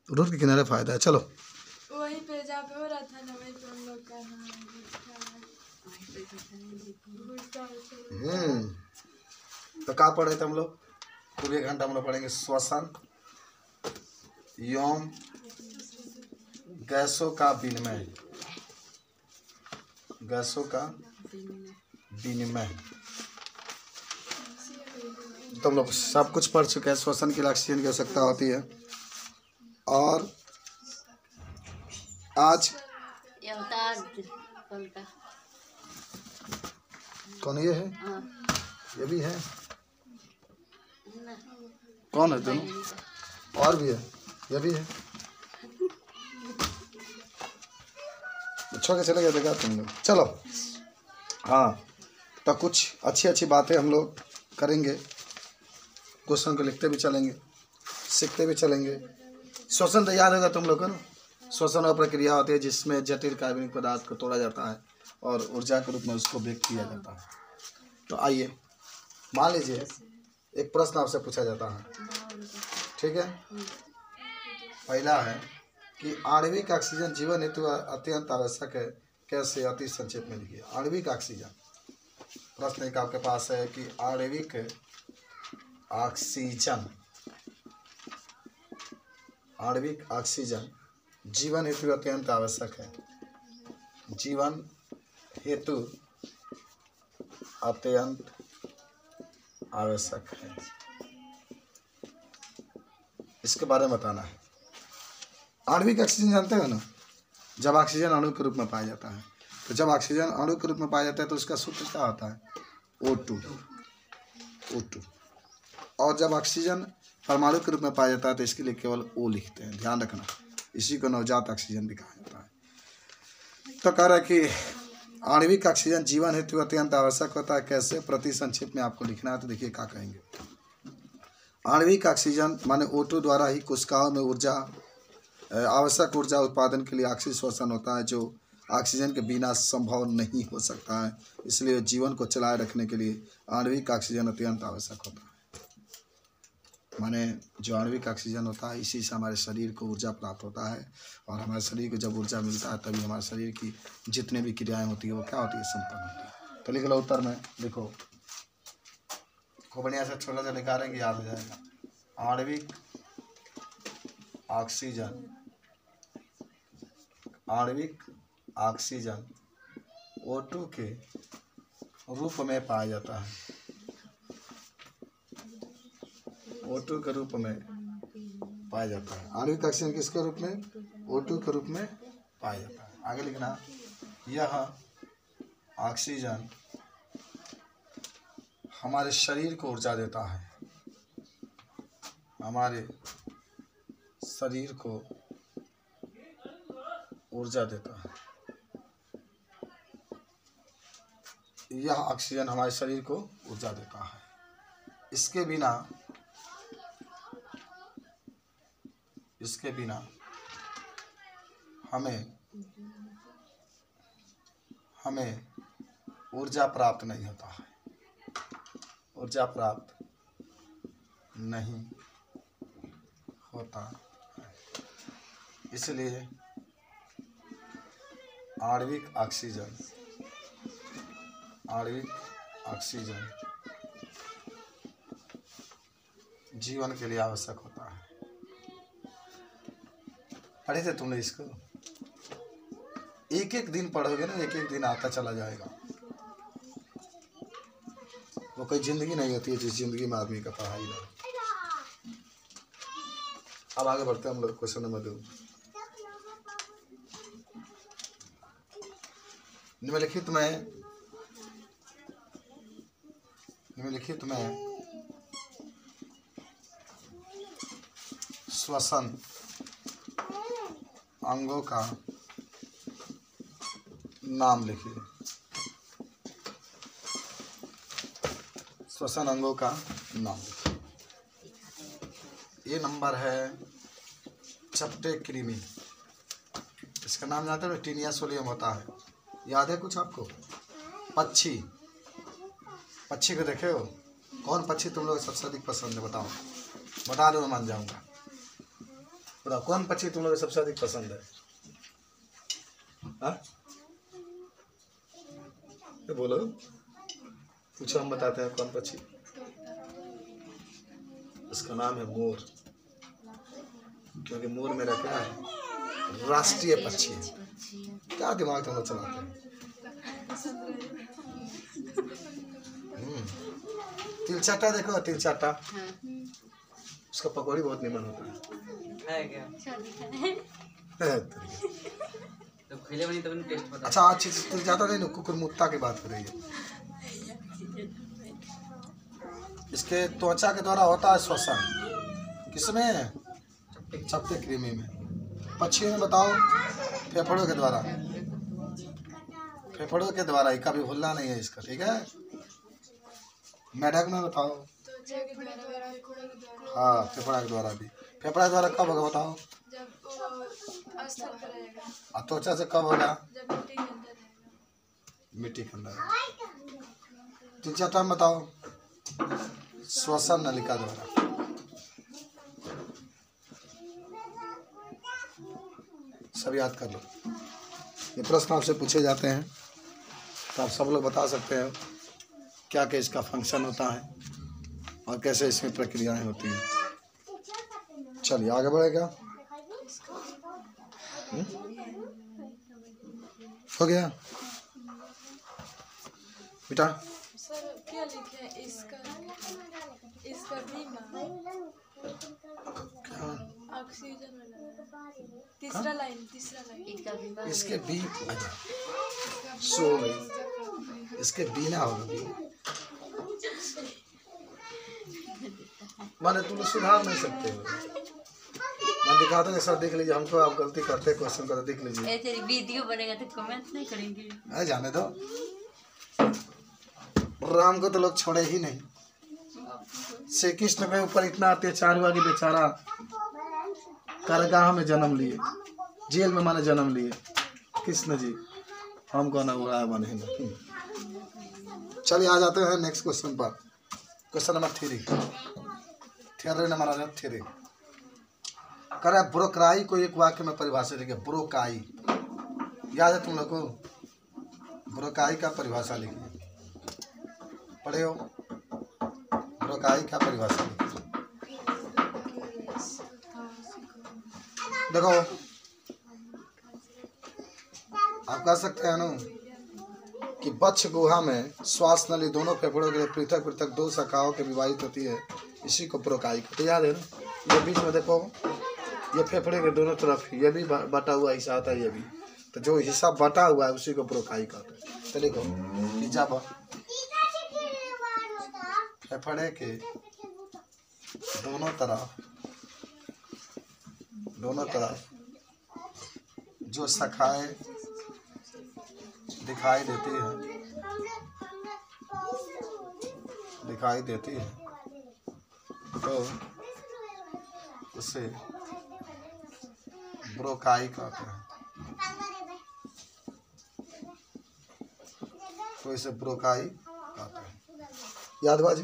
Road के किनारे फायदा है। चलो वहीं पे जहाँ पे हो रहा था ना, वहीं पे हम लोग का तो क्या पढ़े थे हम लोग? पूरे घंटा हम लोग पढ़ेंगे श्वसन एवं गैसों का विनिमय। गैसों का विनिमय तो हम लोग सब कुछ पढ़ चुके हैं। श्वसन के लिए ऑक्सीजन की आवश्यकता होती है। और आज कौन ये है? ये भी है। कौन है दोनों? और भी है, ये भी है। छोड़ के चले गए देखा तुम लोग। चलो हाँ, तो कुछ अच्छी अच्छी बातें हम लोग करेंगे। क्वेश्चन को लिखते भी चलेंगे, सीखते भी चलेंगे। श्वसन तो याद होगा तुम लोग को ना। श्वसन और प्रक्रिया होती है जिसमें जटिल कार्बनिक पदार्थ को तोड़ा जाता है और ऊर्जा के रूप में उसको व्यक्त किया जाता है। तो आइए, मान लीजिए एक प्रश्न आपसे पूछा जाता है, ठीक है। पहला है कि आणविक ऑक्सीजन जीवन हेतु अत्यंत आवश्यक है, कैसे? अति संक्षेप में लिखिए। आणविक ऑक्सीजन, प्रश्न एक आपके पास है कि आणविक ऑक्सीजन, आणविक ऑक्सीजन जीवन हेतु अत्यंत आवश्यक है। जीवन हेतु अत्यंत आवश्यक है, इसके बारे में बताना है। आणविक ऑक्सीजन जानते हो ना? जब ऑक्सीजन अणु के रूप में पाया जाता है, तो जब ऑक्सीजन अणु के रूप में पाया जाता है तो उसका सूत्र क्या होता है? O2। और जब ऑक्सीजन परमाणु के रूप में पाया जाता है तो इसके लिए केवल O लिखते हैं, ध्यान रखना। इसी को नवजात ऑक्सीजन भी कहा जाता है। तो कह रहा है कि आणविक ऑक्सीजन जीवन हेतु अत्यंत आवश्यक होता है, कैसे? प्रति संक्षेप में आपको लिखना है। तो देखिए क्या कहेंगे। आणविक ऑक्सीजन माने O2 द्वारा ही कोशिकाओं में आवश्यक ऊर्जा उत्पादन के लिए ऑक्सीजन श्वसन होता है, जो ऑक्सीजन के बिना संभव नहीं हो सकता है। इसलिए जीवन को चलाए रखने के लिए आणविक ऑक्सीजन अत्यंत आवश्यक होता है। माने जो आणविक ऑक्सीजन होता है, इसी से हमारे शरीर को ऊर्जा प्राप्त होता है, और हमारे शरीर को जब ऊर्जा मिलता है तभी हमारे शरीर की जितने भी क्रियाएं होती है वो क्या होती है? संपन्न होती है। तो लिख लो उत्तर में, लिखो खूब बढ़िया से, छोटा सा लिखा रहेंगे, याद हो जाएगा। आणविक ऑक्सीजन, आणविक ऑक्सीजन O2 के रूप में पाया जाता है। O2 के रूप में पाया जाता है। आणविक ऑक्सीजन किसके रूप में? O2 के रूप में पाया जाता है। आगे लिखना, यह ऑक्सीजन हमारे शरीर को ऊर्जा देता है, हमारे शरीर को ऊर्जा देता है। यह ऑक्सीजन हमारे शरीर को ऊर्जा देता है। इसके बिना हमें ऊर्जा प्राप्त नहीं होता है, ऊर्जा प्राप्त नहीं होता है। इसलिए आणविक ऑक्सीजन जीवन के लिए आवश्यक होता है। पढ़े थे तुमने इसको? एक एक दिन पढ़ोगे ना, एक एक दिन आता चला जाएगा। वो कोई जिंदगी नहीं होती है जिस जिंदगी में आदमी का पढ़ाई ना। अब आगे बढ़ते हैं हम लोग क्वेश्चन नंबर 2। निम्नलिखित में श्वसन अंगों का नाम लिखिए। श्वसन अंगों का नाम लिखिए। ये नंबर है चपटे कृमि। इसका नाम जानते हो? टीनिया सोलियम होता है। याद है कुछ आपको? पक्षी को देखे हो? कौन पक्षी तुम लोग सबसे अधिक पसंद है? बताओ, बता दो, मैं मान जाऊंगा। बताओ कौन पक्षी तुम लोग को सबसे अधिक पसंद है? हाँ तो बोलो, पूछो, हम बताते हैं कौन पक्षी। इसका नाम है मोर, क्योंकि मोर मेरा क्या है, राष्ट्रीय पक्षी है। क्या दिमाग तुम लोग चलाते हैं? तिलचाटा देखो, तिलचाटा, उसका पकौड़ी बहुत निमन होता है क्या? तो खिले बनी तब टेस्ट पता। अच्छा अच्छी तिलचाटा नहीं, कुकुरमुत्ता की बात कर रही है। इसके त्वचा के द्वारा होता है श्वसन, किसमें? चपटे कृमि में। पक्षियों में बताओ, फेफड़ों के द्वारा, फेफड़ों के द्वारा ही, कभी भूलना नहीं है इसका, ठीक है। मेढक में बताओ। हाँ फेफड़ा के द्वारा भी। फेफड़ा के द्वारा कब होगा बताओ? त्वचा से कब होगा? मिट्टी के अंदर। तिलचाटा में बताओ, श्वसन नलिका द्वारा। सब याद कर लो, ये प्रश्न आपसे पूछे जाते हैं तो आप सब लोग बता सकते हैं क्या क्या इसका फंक्शन होता है और कैसे इसमें प्रक्रियाएं होती हैं। चलिए आगे बढ़ेगा। हो गया बेटा? सर क्या लिखे हैं? इसका बीमा ऑक्सीजन वाला तीसरा लाइन इसके बी सो गई, इसके बिना होगा। माने तुम सुधार नहीं सकते हो। मैं दिखाता हूँ, सर देख लीजिए, हमको आप गलती करते क्वेश्चन करते देख लीजिए। तेरी वीडियो बनेगा तो कमेंट नहीं करेंगे। अरे जाने दो, राम को तो लोग छोड़े ही नहीं। श्री कृष्ण के ऊपर इतना अत्याचार हुआ कि बेचारा कारागाह में जन्म लिए, जेल में माने जन्म लिए कृष्ण जी। हम कौन हुआ है माने नहीं। चलिए आ जाते हैं नेक्स्ट क्वेश्चन पर। क्वेश्चन नंबर 3, थियरी नंबर 3 करे ब्रोकाई को एक वाक्य में परिभाषित लिखिए। ब्रोकाई याद है तुम लोग को? ब्रोकाई का परिभाषा लिखिए, पढ़े हो? ब्रोकाई का परिभाषा लिखिए। देखो आप कह सकते हैं ना कि वक्ष गुहा में श्वास नली दोनों फेफड़ों के लिए पृथक पृथक 2 शाखाओं के विभाजित होती है, इसी को ब्रोकाई कहते हैं। याद है ना? ये बीच में देखो, ये फेफड़े के दोनों तरफ ये भी बटा हुआ हिस्सा आता है, ये भी, तो जो हिस्सा बटा हुआ है उसी को ब्रोकाई कहते हैं। तो देखो कि जब फेफड़े के दोनों तरफ जो शाखाएं दिखाई देती है तो उसे ब्रोकाई कहते हैं। तो इसे ब्रोकाई कहते हैं। याद हुआ जी?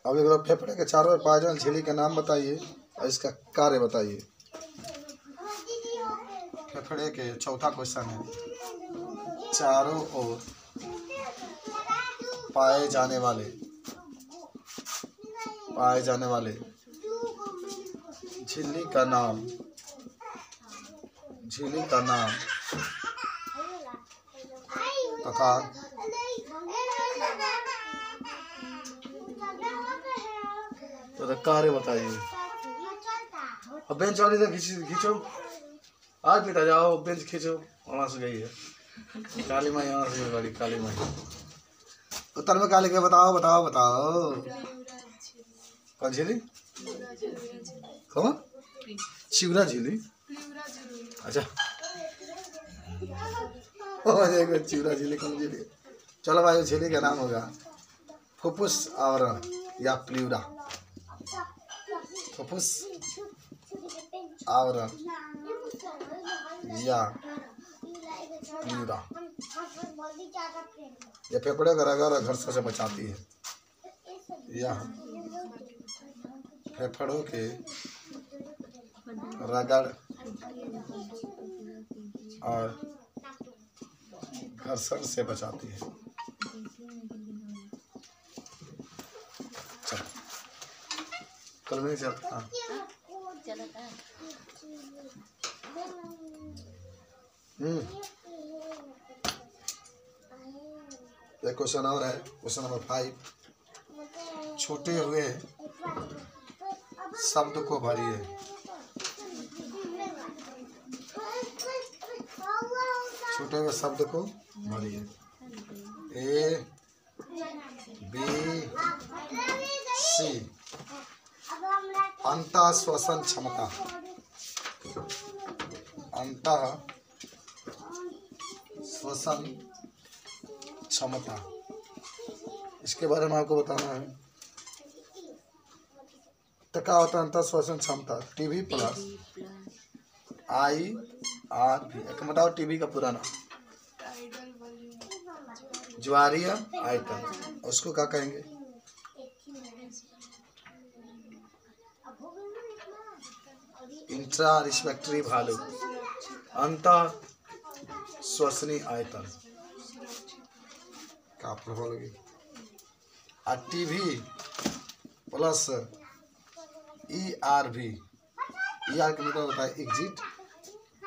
अब एक बार फेफड़े के चारों ओर पाए जाने झिल्ली का नाम बताइए और इसका कार्य बताइए। फेफड़े के चौथा क्वेश्चन है, चारों ओर पाए जाने वाले झिल्ली का नाम तथा तो कार्य बताइए। अब बेंच वाली से खींचो, आज पिता जाओ बेंच खींचो, वहाँ से गई है काली माई, यहाँ से बड़ी काली माई। उत्तर में काली के बताओ। कौन झीली? कौन? शिवरा झीली। अच्छा चिवरा झीली कौन झीली? चलो भाई झीली का नाम होगा फुफ्फुस आवरण या प्ल्यूरा। फुफ्फुस आवरण या प्ल्यूरा। ये फेफड़े का रगा और घर्षण से बचाती है। यह फेफड़ों के रगड़ और घर्षण से बचाती है। चलो कल में चलता एक क्वेश्चन और है, क्वेश्चन नंबर 5। छूटे हुए शब्द को भरिए। छूटे हुए शब्द को भरिए। A B C। अंतः श्वसन क्षमता। अंतः श्वसन क्षमता, इसके बारे में आपको बताना है। तो क्या होता है अंतः श्वसन क्षमता? TB plus IRV। बताओ टीबी का पूरा नाम? ज्वारीय आयतन। उसको क्या कहेंगे? Intra respiratory volume. अंतः श्वसनीय आयतन का प्रभाव लगे। TB plus ERV। ER का मतलब होता है एग्जिट,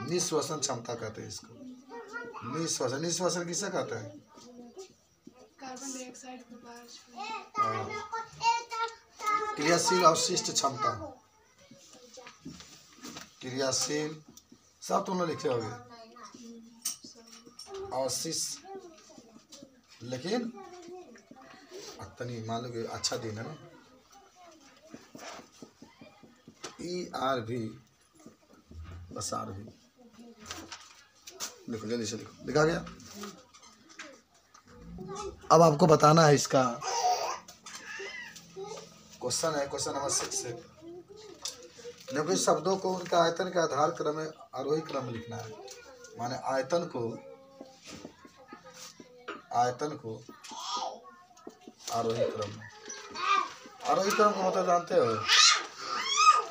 निश्वसन क्षमता कहते हैं इसको। निश्वसन, निश्वसन किसे कहते हैं? कार्बन डाइऑक्साइड को बाहर क्रियाशील अवशिष्ट क्षमता। क्रियाशील सब तुम लोग लिखे होगे अवशिष्ट, लेकिन अतनी मान लो कि अच्छा दिन है ना। ERV बस RV लिखो, जल्दी से लिखो। लिखा गया? अब आपको बताना है इसका क्वेश्चन है, क्वेश्चन नंबर 6। क्योंकि शब्दों को उनके आयतन के आधार क्रम में आरोही क्रम में लिखना है। माने आयतन को आरोही क्रम में। आरोही क्रम का मतलब जानते हो?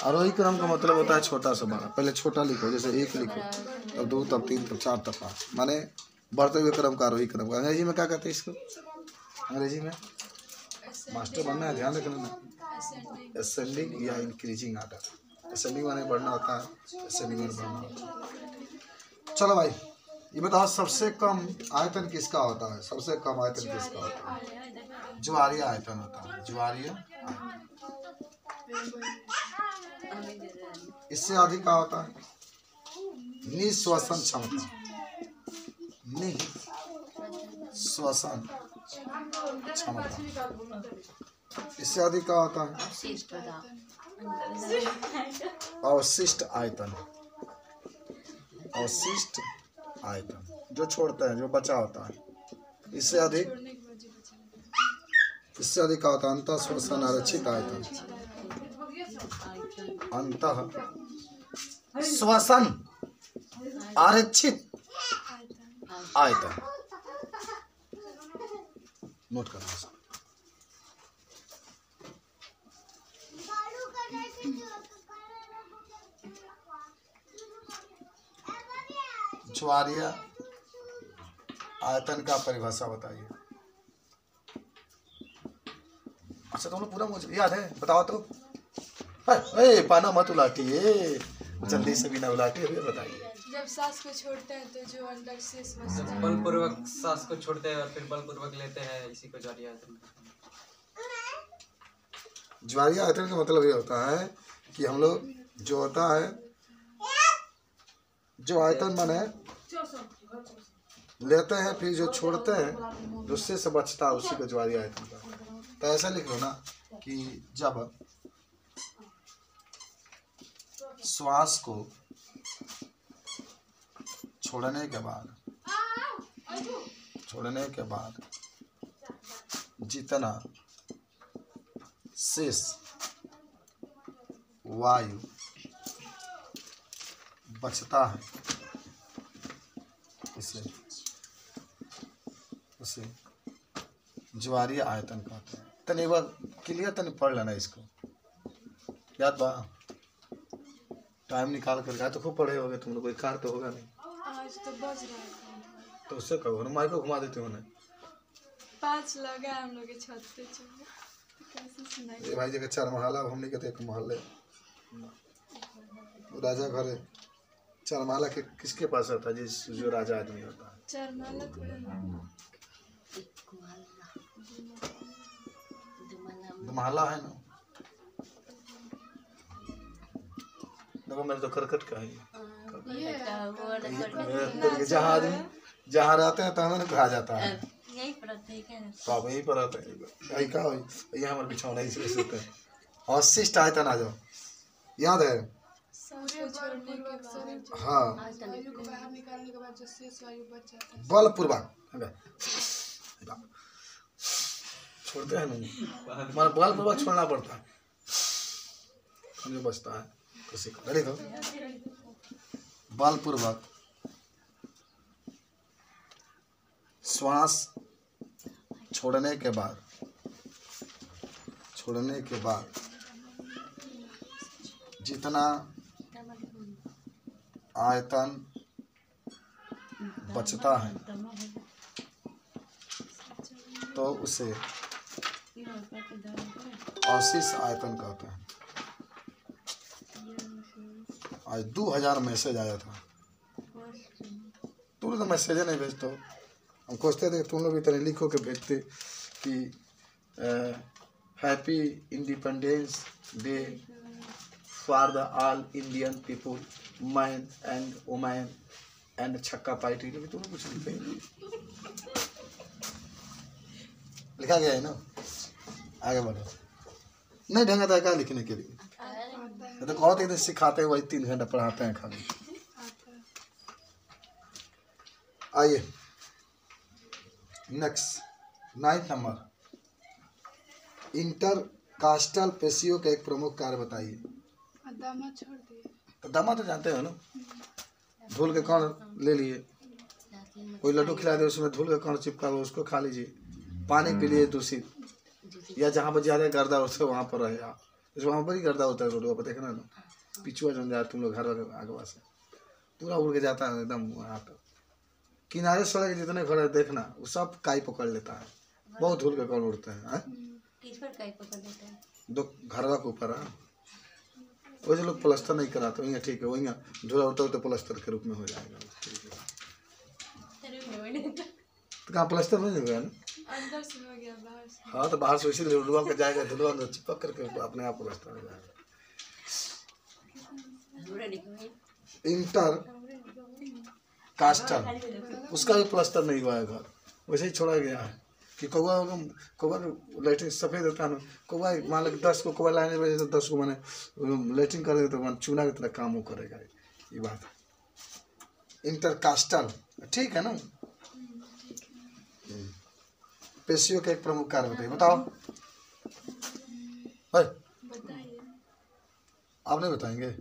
आरोही क्रम का मतलब होता है छोटा से बड़ा। पहले छोटा लिखो, जैसे 1 लिखो, तब 2, तब 3, तब 4, तब 5। माने बढ़ते हुए क्रम का आरोही क्रम का। अंग्रेजी में क्या कहते हैं इसको? अंग्रेजी में मास्टर बनना है, ध्यान रखना ना। असेंडिंग या इंक्रीजिंग आर्डर। असेंडिंग माने बढ़ना होता है, असेंडिंग माने बढ़ना होता है। चलो भाई ये बताओ सबसे कम आयतन किसका होता है? सबसे कम आयतन किसका होता है? ज्वारीय आयतन होता है। ज्वारीय आयतन। इससे अधिक का होता है निश्वसन क्षमता। निश्वसन क्षमता, इससे अधिक का होता है अवशिष्ट आयतन। अवशिष्ट आयतन जो छोड़ते हैं, जो बचा होता है। इससे अधिक का होता है अंतः श्वसन आरक्षित आयतन। अंतः श्वसन आरक्षित आयतन। नोट करना। ज्वारीय आयतन का परिभाषा बताइए। अच्छा तुम लोग पूरा मुझे याद है, बताओ तो। पाना मत उलाटिए, जल्दी से बिना उलाटे हुए बताइए। जब सांस को छोड़ते हैं तो जो अंदर से जब बलपूर्वक सांस को छोड़ते हैं और फिर बलपूर्वक लेते हैं, इसी को ज्वारीय आयतन। ज्वारीय आयतन का मतलब ये होता है कि हम लोग जो होता है, जो आयतन माने लेते हैं फिर जो छोड़ते हैं, उससे से बचता है, उसी को ज्वारीय आयतन का। तो ऐसा लिख लो ना कि जब श्वास को छोड़ने के बाद जितना शेष वायु बचता है उसे ज्वारीय आयतन कहते हैं। तो एक बार क्लियर तो नहीं पढ़ लेना इसको, याद बा? टाइम निकाल कर गया तो खूब पढ़े होगे तुम लोग, कोई कार तो होगा नहीं। आज तो बज रहा है। तो उससे कहो ना, माइक को घुमा देते हो ना। 5 लगा हम लोग के छत पे चलो, तो कैसे सुनाई? ये भाई जगह 4 महला, अब हमने कहते एक महल राजा घर है। 4 महला के किसके पास रहता है? जिस जो राजा आदमी होता है। 4 माला थोड़ा ना। महला है ना। देखो मेरे तो करकट का है ये। जहाँ आदमी जहाँ रहते हैं तो हमें कहा जाता है यही पढ़ते हैं क्या? पापा यही पर रहते हैं। यही कहा ये हमारे बिछौना इसलिए सोते हैं। 80 आयतन आ जाओ, याद है? सबको छोड़ने के बाद हाँ, वायु को बाहर निकालने के बाद जो शेष वायु बच जाता है। बलपूर्वक छोड़ते हैं नहीं, हमारा बलपूर्वक छोड़ना पड़ता है, जो बचता है किसी को। देखो बलपूर्वक श्वास छोड़ने के बाद जितना आयतन बचता है तो उसे अवशिष्ट आयतन कहते हैं। आज 2000 मैसेज आया था, तुम लोग तो मैसेज नहीं भेजते हो। हम खोजते थे तुम लोग भी तरह लिखो के भेजते कि happy independence day for the all Indian people, man and women and छक्का पार्टी। लेकिन तुम लोग कुछ लिखे लिखा गया है ना, आगे बढ़ो। नहीं ढंगा था क्या लिखने के लिए? तो बहुत एक दिन सिखाते हैं, वही 3 घंटा पढ़ाते हैं खाली। आइए नेक्स्ट 9 नंबर, इंटरकास्टल पेशियों का एक प्रमुख कार्य बताइए। दामा छोड़ दिए। तो दामा तो जानते हो ना, धूल के कण ले लिए, कोई लड्डू खिला दे उसमें धूल का कण चिपका हुआ उसको खा लीजिए। पानी पी लिए दूषित, या जहाँ पर ज़्यादा गर्दा होता है वहाँ पर रहे आप, वहाँ पर ही गर्दा होता है रोड पर, देखना ना पिछुआ जम जाए तुम लोग घर आगवा से पूरा उड़ के जाता है एकदम वहाँ तक। किनारे सड़क जितने घर है देखना, वो सब काई पकड़ लेता है, बहुत धूल के कण उड़ते हैं। किस पर काई पकड़ लेता है? दो घरवा के ऊपर है, वैसे लोग प्लास्टर नहीं कराते वहीं, ठीक है वहीं धूला उड़ता हो तो प्लास्टर के रूप में हो जाएगा। तो कहाँ प्लास्टर नहीं हुआ ना, अंदर से हो गया, बाहर से। हाँ तो बाहर से इसी धुलवा के जाएगा, धुलवा अंदर चिपक करके अपने आप प्लास्टर हो जाएगा। इंटर कास्टल, उसका भी प्लास्टर नहीं हुआ है घर, वैसे ही छोड़ा गया है कि कौवा लेटरिन सफ़ेद होता है ना, कौवा मान लो 10 को कौवा लाने वजह से 10 को मैंने लेटरिन करेगा तो मैंने चूना की तरह काम वो करेगा, ये बात है। इंटरकास्टल ठीक है ना। पेशियों का एक प्रमुख कार्य बताइए, बताओ भाई। बताइए। आप नहीं बताएंगे?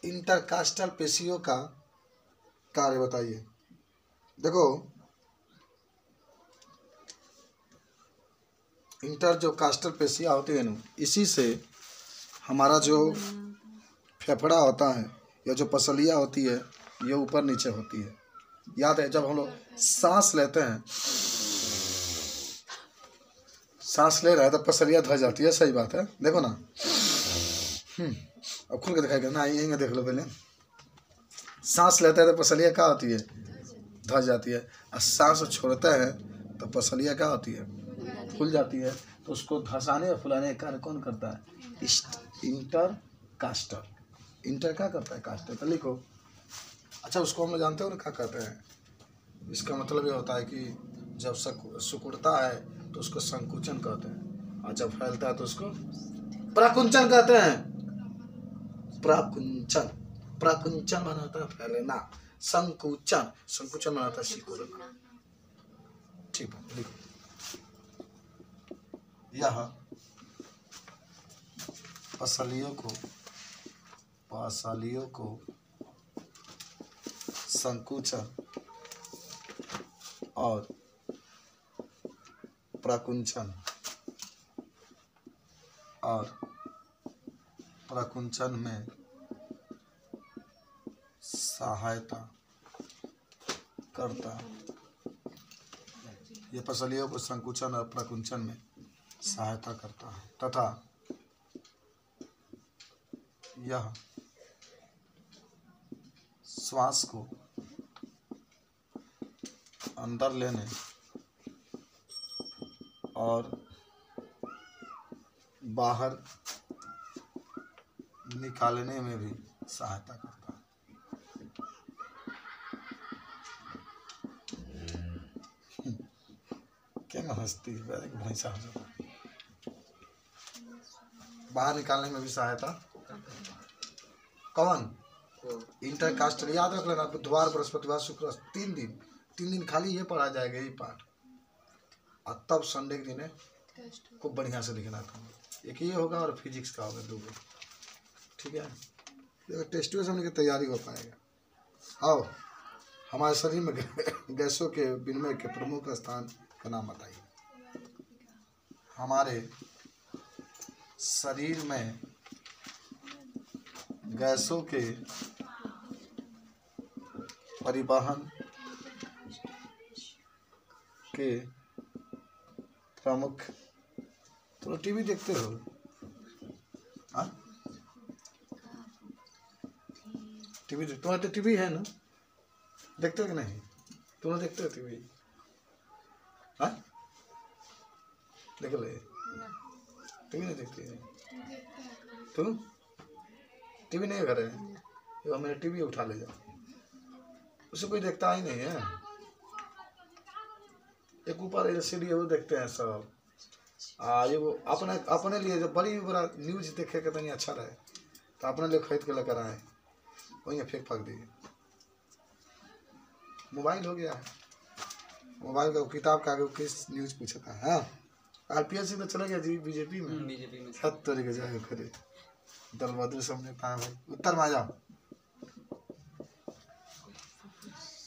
इंटरकास्टल पेशियों का कार्य बताइए। देखो इंटर जो कास्टल पेशियाँ होती है ना, इसी से हमारा जो फेफड़ा होता है या जो पसलियाँ होती है ये ऊपर नीचे होती है। याद है जब हम लोग सांस लेते हैं, सांस ले रहा है तो पसलियाँ धस जाती है, सही बात है। देखो ना, अब खुल के दिखाएगा ना, यहीं देख लो पहले। सांस लेते हैं तो पसलियाँ क्या होती है? धस जाती है। और सांस छोड़ते हैं तो पसलियाँ क्या होती है? फूल जाती है। तो उसको धसाने और फुलाने का कार्य कौन करता है? इंटरकास्टल। इंटर क्या करता है? कास्टल। तो लिखो। अच्छा उसको हम लोग जानते हो ना क्या कहते हैं? इसका मतलब ये होता है कि जब सिकुड़ता है तो उसको संकुचन कहते हैं, और जब फैलता है तो उसको प्रकुंचन कहते हैं। प्रकुंचन, प्रकुंचन माना होता है फैलना, संकुचन, संकुचन माना होता है सिकुड़ना। ठीक है, लिखो। यह पसलियों को संकुचन और प्रकुंचन में सहायता करता है। ये पसलियों को संकुचन और प्रकुंचन में सहायता करता है तथा यह श्वास को अंदर लेने और बाहर निकालने में भी सहायता करता है। क्या हंसती है, भैंसा हो जाता है। बाहर निकालने में भी सहायता। कौन? इंटरकास्टल याद रख लेना। बुधवार बृहस्पतिवार शुक्र 3 दिन खाली ये पढ़ा जाएगा, यही पाठ। और तब संडे के दिन खूब बढ़िया से लिखना था। एक ये होगा और फिजिक्स का होगा 2 गो। ठीक है, टेस्ट में समझ की तैयारी हो पाएगा। आओ, हमारे शरीर में गैसों के विनिमय के प्रमुख स्थान का नाम बताइए। हमारे शरीर में गैसों के परिवहन के प्रमुख। तो टीवी देखते हो? हाँ, टीवी तुम्हारे तो टीवी है ना, देखते हो कि नहीं? तुम देखते हो टीवी? हाँ, देख ले। टीवी नहीं देखती है तुम? टीवी नहीं घर है? ये मेरे टीवी उठा ले जाओ, उसे कोई देखता ही नहीं है। एक ऊपर एलसीडी है, वो देखते हैं सब। ये वो अपने लिए जो बड़ा न्यूज देखे के तनी अच्छा रहे तो अपने लिए खरीद के लेकर आए, वहीं फेंक दीजिए। मोबाइल हो गया है, मोबाइल का किताब का आगे किस न्यूज पूछा था। हाँ, आरपीएससी तो चला गया जी, बीजेपी में 7 तरीके जाए फिर दल बहादुर सामने पाया भाई। उत्तर में आ जाओ,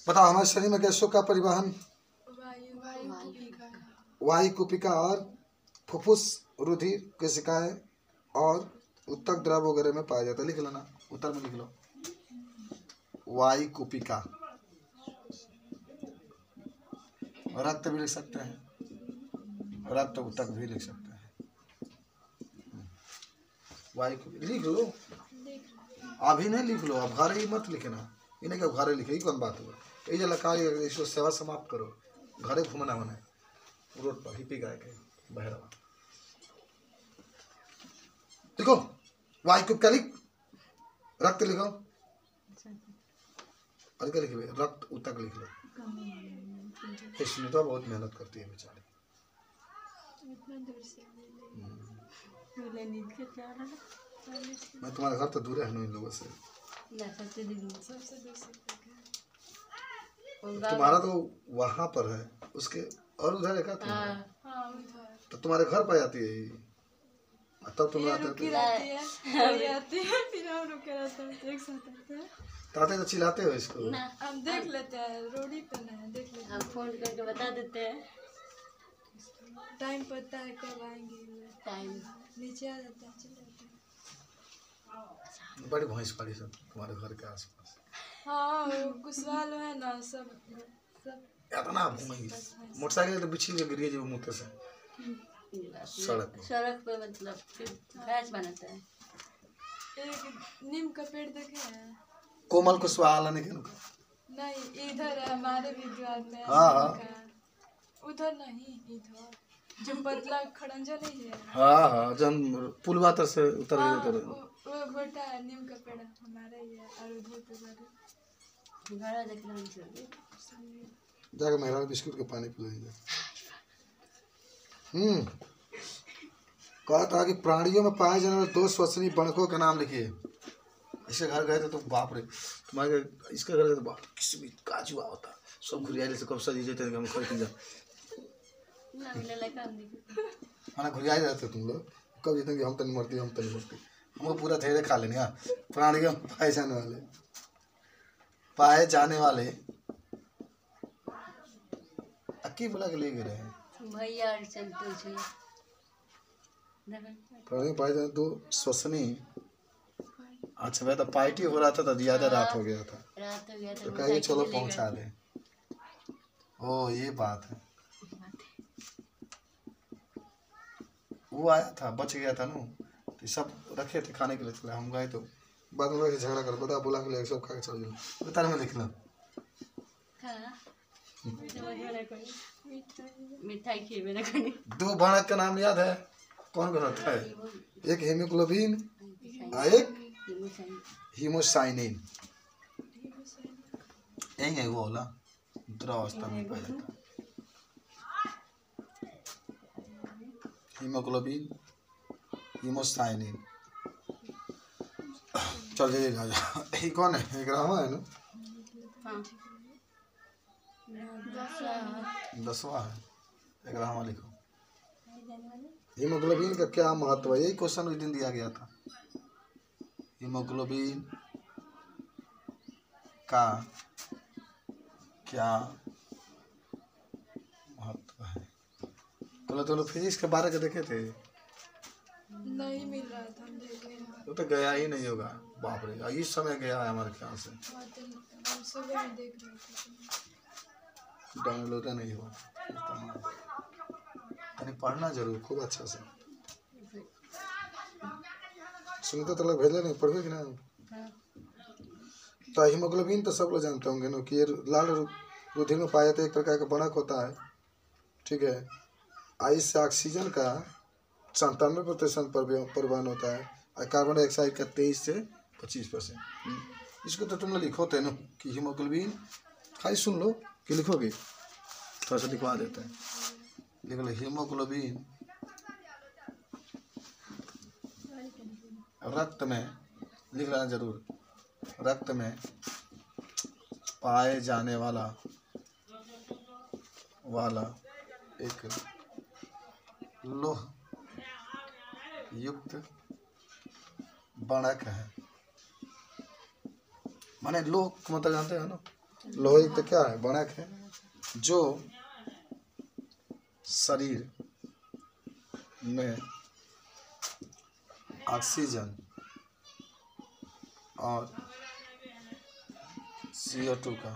बताओ। हमारे शरीर में गैसों का परिवहन वायु कुपिका और फुफ्फुस, रुधिर, कोशिकाएं और उत्तक द्रव वगैरह में पाया जाता है। लिख लेना, उत्तर में लिख लो। वायु कुपिका, रक्त भी लिख सकते हैं, रक्त उत्तक भी लिख सकते हैं। वायु कुपिका लिख लो, अभी नहीं लिख लो, अब घरे ही मत लिखना। इन्हें क्या घरे लिखे, कौन बात हुआ? ये जो लगा इसको सेवा समाप्त करो, घरे घूमना मना रोड पर हिप्पी गाय के बहरवा। लिखो वायु कुपिका, लिख। रक्त लिखो, और क्या लिखे? रक्त उत्तक लिख लो। सुनीता बहुत मेहनत करती है बेचारी। मैं तुम्हारे घर तो दूर है ना इन लोगों से। तुम्हारा तो वहाँ पर है, उसके और उधर है क्या? तो तुम्हारे घर पर आती है, तब तुम आते ताते तो चिल्लाते हो इसको। हम देख लेते हैं, रोडी पे ना देख लेते हैं, फोन करके बता देते हैं। टाइम पता है कब आएंगे, टाइम नीचे आ जाते हैं, चले जाते हैं। बड़ी भैंस पड़ी सब तुम्हारे घर के आसपास। हाँ, कुशवाल है ना, सब इतना मोटरसाइकिल तो बिछी के गिर गई जो मुँह से सड़क पे, मतलब भैंस बनाता है। एक नीम का पेड़ देखे हैं? कोमल कुशवाहा नहीं? नहीं, इधर है हमारे भी द्वार में। हाँ, उधर नहीं, इधर जो पतला खड़ंजा नहीं है। हाँ, जब पुलवा तर से उतर गए वो बड़ा है, नीम का पेड़ हमारा ही है। और उधर पे घड़ा देखना जाकर मेहरा बिस्कुट के पानी पिलाइए। कहा था कि प्राणियों में पाए जाने वाले 2 श्वसनीय बणकों के नाम लिखिए। इसके घर गए थे तो बाप रे, तुम्हारे इसके घर गए तो बाप किस्म काजुआ होता सब घुरियाले से कब सजी जाते हम खरीद जा खाना घुरियाई रहते तुम लोग। कब जीते कि हम तनी मरती हम पूरा धैर्य खा लेंगे। प्राणियों में पाए जाने वाले काकी बुला के ले गए हैं भैया और संतोष भैया पढ़ने पाए जाए तो श्वसनी। अच्छा भाई तो पार्टी हो रहा था तो ज्यादा रात हो गया था रात हो गया तो था कहिए चलो पहुंचा दे। ओ ये बात है, वो आया था बच गया था ना, तो सब रखे थे खाने के लिए, चले हम गए तो बाद में झगड़ा कर बता बुला के ले सब खा के चल जाओ बता में लिख लो। मिठाई खिएबे ना कहीं। 2 भड़क का नाम याद है कौन कौन होता है? एक हीमोग्लोबिन और एक हीमोसाइनिन, यही है वो वाला द्रवावस्था में पाया जाता है। Haemoglobin haemocyanin. चल जाइए ये कौन है? एक रामा है ना, हाँ 10वां है, एक रामा लिखो। हीमोग्लोबिन का क्या महत्व है? यही क्वेश्चन उस दिन दिया गया था। हीमोग्लोबिन का क्या महत्व है? तो लोग फिजिक्स के बारे में देखे थे, नहीं मिल रहा था, हम देख रहे हैं। वो तो गया ही नहीं होगा। बाप रे इस समय गया है हमारे ख्याल से, हम सुबह में देख रहे थे। डाउनलोड नहीं हुआ। यानी पढ़ना जरूर खूब अच्छा से। सुनते तो लोग भेजे नहीं, पढ़े कि नहीं? तो हीमोग्लोबिन तो सब लोग जानते होंगे ना कि ये लाल रुधिर में पाया जाता है, एक प्रकार का बनक होता है, ठीक है। आइस से ऑक्सीजन का 97% परिवहन होता है और कार्बन डाइऑक्साइड का 23 से 25%। इसको तो तुम लोग लिखो थे ना कि हीमोग्लोबिन, खाली सुन लो कि लिखोगे, थोड़ा सा लिखवा देते हैं। लिख लो हीमोग्लोबिन रक्त में, लिख लेना जरूर, रक्त में पाए जाने वाला एक लोह युक्त बनक है। माने लोह मतलब जानते हैं ना, लोह युक्त क्या है? बनक है जो शरीर में ऑक्सीजन और CO2 का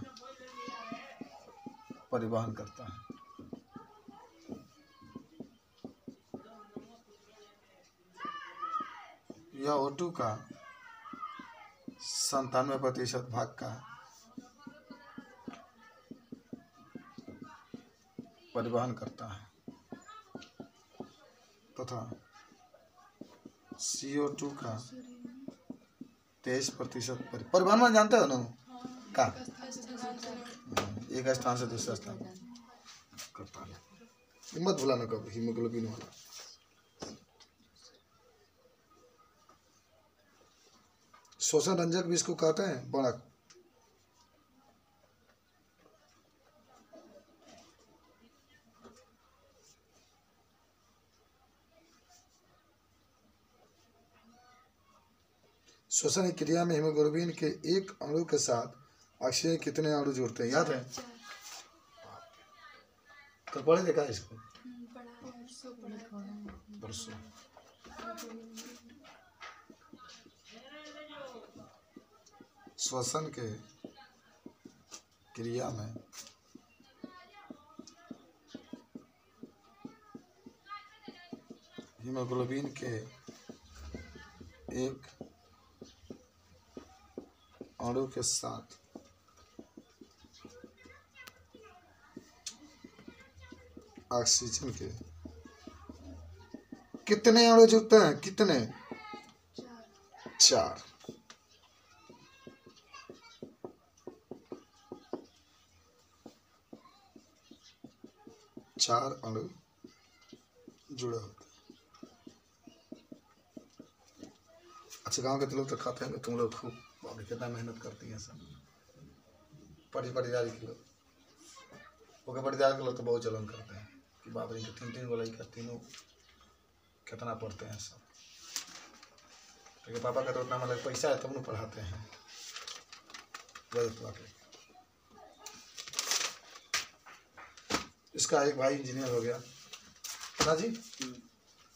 परिवहन करता है। यह O2 का 97% भाग का परिवहन करता है तथा CO2 का 23% परिवहन में जानते हो ना का एक स्थान से दूसरा स्थान करता है। मत भुलाना कब हीमोग्लोबिन वाला। श्वसन रंजक भी इसको कहते हैं, बनक। श्वसन क्रिया में हीमोग्लोबिन के एक अणु के साथ ऑक्सीजन कितने अणु जुड़ते हैं याद है? कल पढ़े देखा इसको परसों। श्वसन के क्रिया में हीमोग्लोबिन के एक अणु के साथ ऑक्सीजन के कितने अणु जुड़ते हैं? कितने? 4। चार अणु जुड़े होते हैं। अच्छा गांव के लोग तो खाते हैं, तुम लोग खूब बाबू कितना मेहनत करती है सब। परिवार के लोग ओके परिवार के लोग तो बहुत चलन करते हैं कि बाबरी के 3-3 गो लड़का तीनों कितना पढ़ते हैं सब। लेकिन पापा का तो उतना मतलब पैसा है तब न पढ़ाते हैं। वही तो इसका एक भाई इंजीनियर हो गया ना जी।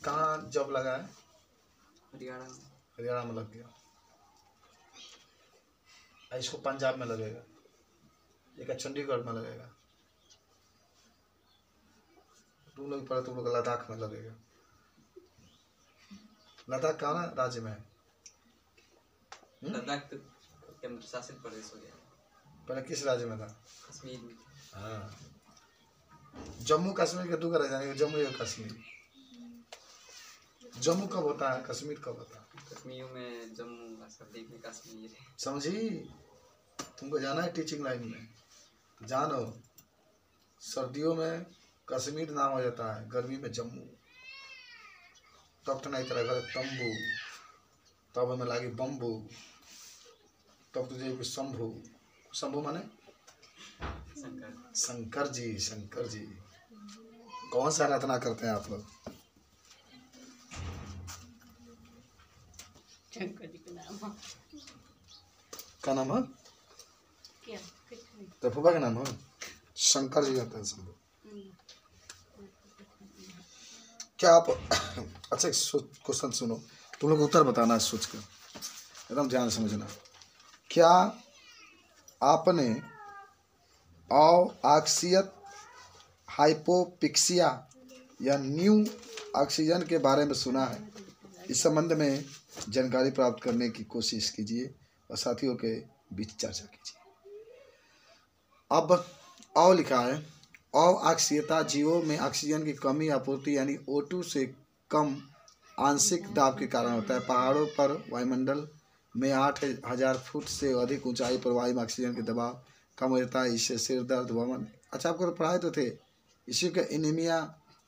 कहाँ जॉब लगा है? हरियाणा में। हरियाणा में लग गया। इसको पंजाब में लगेगा, एक चंडीगढ़ में लगेगा। तुम लोग पढ़े, तुम लोग लद्दाख में लगेगा। लद्दाख कहाँ ना राज्य में है? लद्दाख तो केंद्र शासित प्रदेश हो गया। पहले किस राज्य में था? कश्मीर में। हाँ, जम्मू कश्मीर के दो का रह जाएंगे, जम्मू और कश्मीर। जम्मू कब होता है, कश्मीर कब होता है? कश्मीर में जम्मू और सर्दी में कश्मीर है। समझी? तुमको जाना है टीचिंग लाइन में, जानो। सर्दियों में कश्मीर नाम हो जाता है, गर्मी में जम्मू। तब तो नहीं तेरा घर तंबू, तब हमें लागी बम्बू, तब तुझे कुछ शंभू। शंभू माने शंकर। शंकर जी, शंकर जी। कौन सा रचना करते हैं आप लोग? शंकर जी का नाम क्या नाम है? क्या कुछ नहीं। तो फूफा का नाम है शंकर जी होते हैं शंभू। क्या आप अच्छा क्वेश्चन सुनो, तुम लोग उत्तर बताना है सोच कर, एकदम ध्यान से समझना। क्या आपने ऑक्सियत हाइपोपिक्सिया या न्यू ऑक्सीजन के बारे में सुना है? इस संबंध में जानकारी प्राप्त करने की कोशिश कीजिए और साथियों के बीच चर्चा कीजिए। अब औ लिखा है, अऑक्सीयता जीवों में ऑक्सीजन की कमी आपूर्ति यानी O2 से कम आंशिक दाब के कारण होता है। पहाड़ों पर वायुमंडल में 8,000 फुट से अधिक ऊंचाई पर वायु में ऑक्सीजन के दबाव कम हो जाता है। इससे सिर दर्द, वमन, अच्छा आपको तो पढ़ाए तो थे, इसी को एनीमिया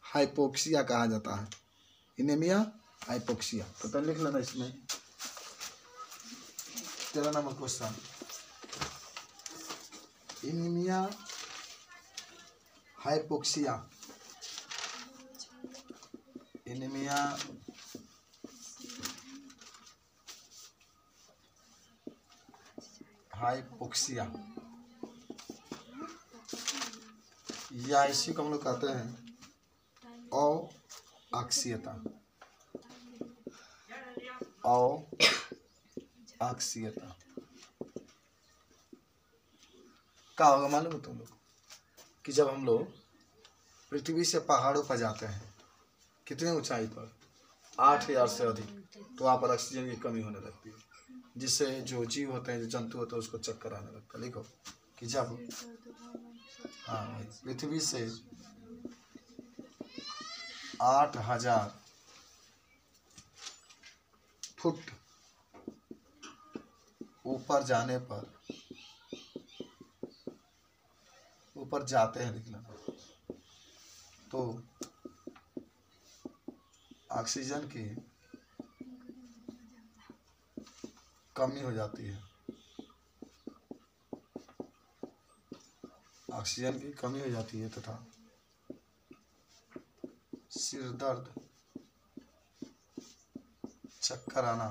हाइपोक्सिया कहा जाता है। एनीमिया हाइपोक्सिया तो लिख लेना इसमें। तेरा number question, anaemia hypoxia. Anaemia hypoxia या इसी को हम लोग कहते हैं अऑक्सीयता। अऑक्सीयता क्या होगा मालूम है तुम लोग कि जब हम लोग पृथ्वी से पहाड़ों पर जाते हैं, कितने ऊंचाई पर, 8,000 से अधिक, तो वहाँ पर ऑक्सीजन की कमी होने लगती है, जिससे जो जीव होते हैं, जो जंतु होते हैं, उसको चक्कर आने लगता है। लिखो कि जब हाँ पृथ्वी से 8,000 फुट ऊपर जाने पर, ऊपर जाते हैं लिख लेना, तो ऑक्सीजन की कमी हो जाती है। ऑक्सीजन की कमी हो जाती है तथा सिर दर्द, चक्कर आना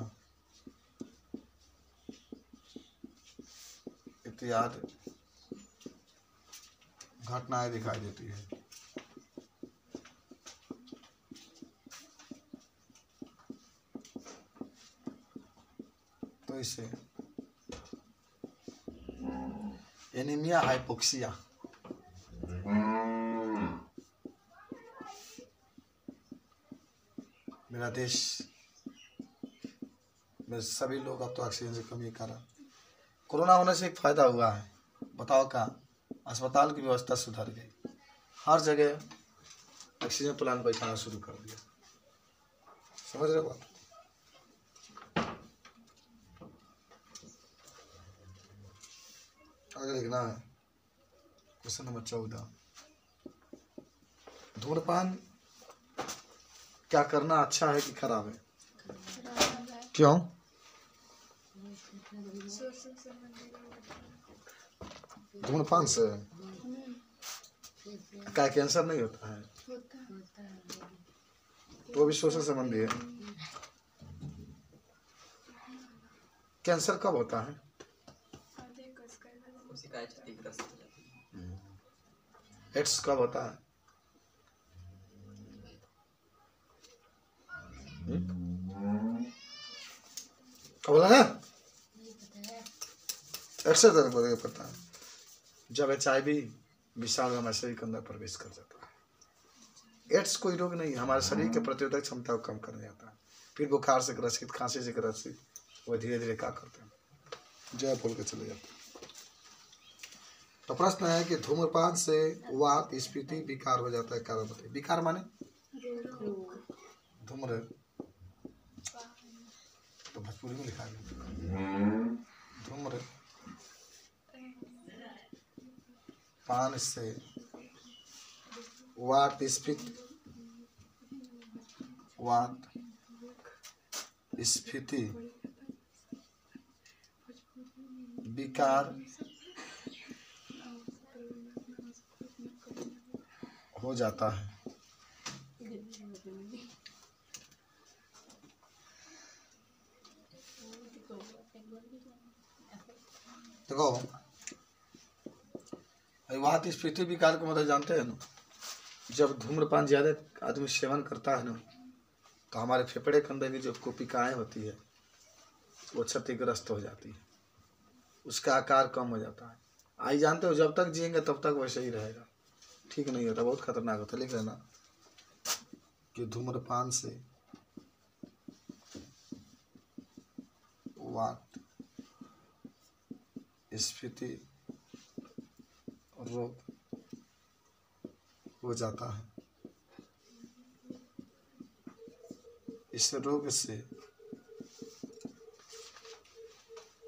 इत्यादि घटनाएं दिखाई देती है। तो इसे एनीमिया हाइपोक्सिया मेरा देश में सभी लोग अब तो ऑक्सीजन से कमी के कारण, कोरोना होने से एक फायदा हुआ है, बताओ क्या? अस्पताल की व्यवस्था सुधर गई, हर जगह ऑक्सीजन प्लांट बैठाना शुरू कर दिया। समझ रहे बात? आगे लिखना है क्वेश्चन नंबर 14। धूम्रपान क्या करना अच्छा है कि खराब है? क्यों? धूम्रपान से क्या कैंसर नहीं होता है? तो भी श्वसन संबंधी है। कैंसर कब होता है? कोशिकाएं क्षतिग्रस्त हो जाती हैं। एड्स कब होता है? क्या बोला ना? एक्सर तेरे को पता है, जब HIV विषाणु हमारे शरीर के अंदर प्रवेश कर जाता है। एड्स कोई रोग नहीं, हमारे शरीर के प्रतिरोधक क्षमता को कम करने जाता है। फिर बुखार से ग्रसित, खांसी से ग्रसित, वो धीरे धीरे क्या करते हैं, जय बोल के चले जाते हैं। तो प्रश्न है कि धूम्रपान से वात, स्फीति, विकार हो जाता है, कारण बताइए। विकार माने धूम्र, तो भोजपुरी में लिखा गया धूम्र पान से वात, स्फीति, विकार हो जाता है। देखो वात, स्फीति, विकार को मतलब जानते हैं ना, जब धूम्रपान ज्यादा आदमी सेवन करता है ना, तो हमारे फेफड़े के अंदर की जो कोशिकाएं होती है वो क्षतिग्रस्त हो जाती है, उसका आकार कम हो जाता है। आई जानते हो, जब तक जिएंगे तब तक वैसे ही रहेगा, ठीक नहीं होता, बहुत खतरनाक होता है। लिख लेना कि धूम्रपान से वात, स्फीति रोग हो जाता है। इस रोग से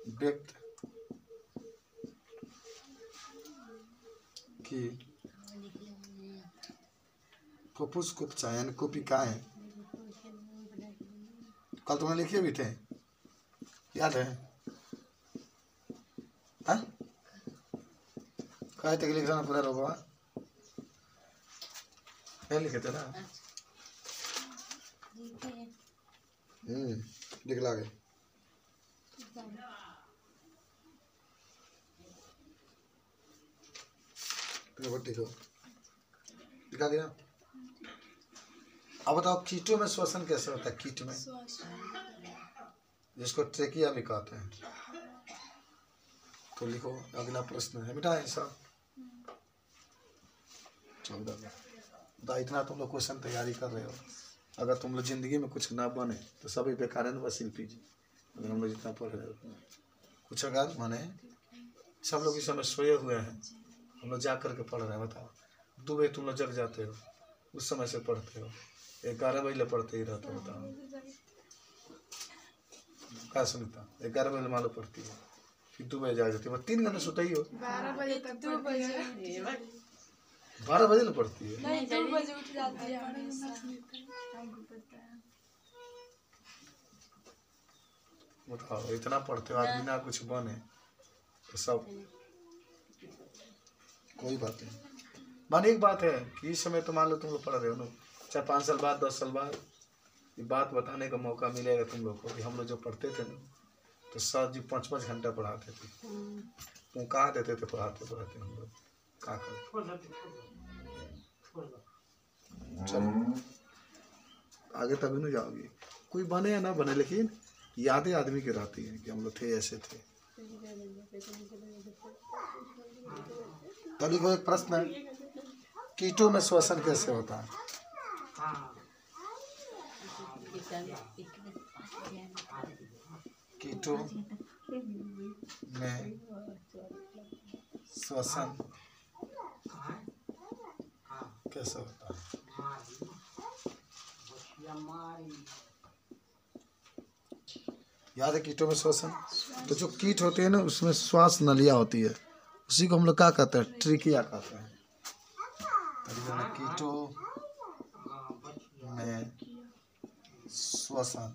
व्यक्ति की कुपुष्कुप्चा यानी कोशिकाएं, कल तुमने लिखे भी थे, याद है? कहे थे कि लिखना पूरा रोगा लिखे थे ना? लिखला गए। लिखो, लिखा गया। अब बताओ कीटों में श्वसन कैसे होता है? कीट में, जिसको ट्रेकिया भी कहते हैं। तो लिखो, अगला प्रश्न है बेटा ऐसा 14 में। इतना तुम लोग क्वेश्चन तैयारी कर रहे हो, अगर तुम लोग जिंदगी में कुछ ना बने तो सभी बेकार है ना, बस शिल्पी जी। अगर हम लोग जितना पढ़ रहे हो कुछ अगर माने, सब लोग इस समय सोए हुए हैं, हम लोग जा करके पढ़ रहे हैं। बताओ 2 बजे तुम लोग जग जाते हो, उस समय से पढ़ते हो, 11 बजे पढ़ते ही रहते हो। बताओ क्या सुनता, 11 बजे मान लो पढ़ती है, फिर 2 बजे जाग जाती है, 3 घंटे सोते ही हो। 12 बजे तक 2 बजे 12 बजे ना पढ़ती है? नहीं, 2 बजे उठ जाती है हमेशा। बताओ इतना पढ़ते हो, आदमी ना कुछ बने तो सब कोई बात नहीं। मान एक बात है कि इस समय तो मान लो तुम लोग पढ़ रहे हो ना, चाहे 5 साल बाद 10 साल बाद ये बात बताने का मौका मिलेगा तुम लोग को कि हम लोग जो पढ़ते थे ना, तो सर जी 5-5 घंटा पढ़ाते थे, वो कहाँ देते थे पढ़ाते पढ़ाते हम लोग कहाँ कर। चलो आगे तभी नहीं जाओगी, कोई बने या ना बने, लेकिन यादें आदमी की रहती है कि हम लोग थे, ऐसे थे। तभी को एक प्रश्न है, कीटों में श्वसन कैसे होता है? कीटों में श्वसन कैसे होता है? याद है कीटों में श्वसन? तो जो कीट होते हैं ना, उसमें श्वास नलियाँ होती है, उसी को हम लोग क्या कहते हैं? ट्रिकिया कहते हैं। कीटों में श्वसन,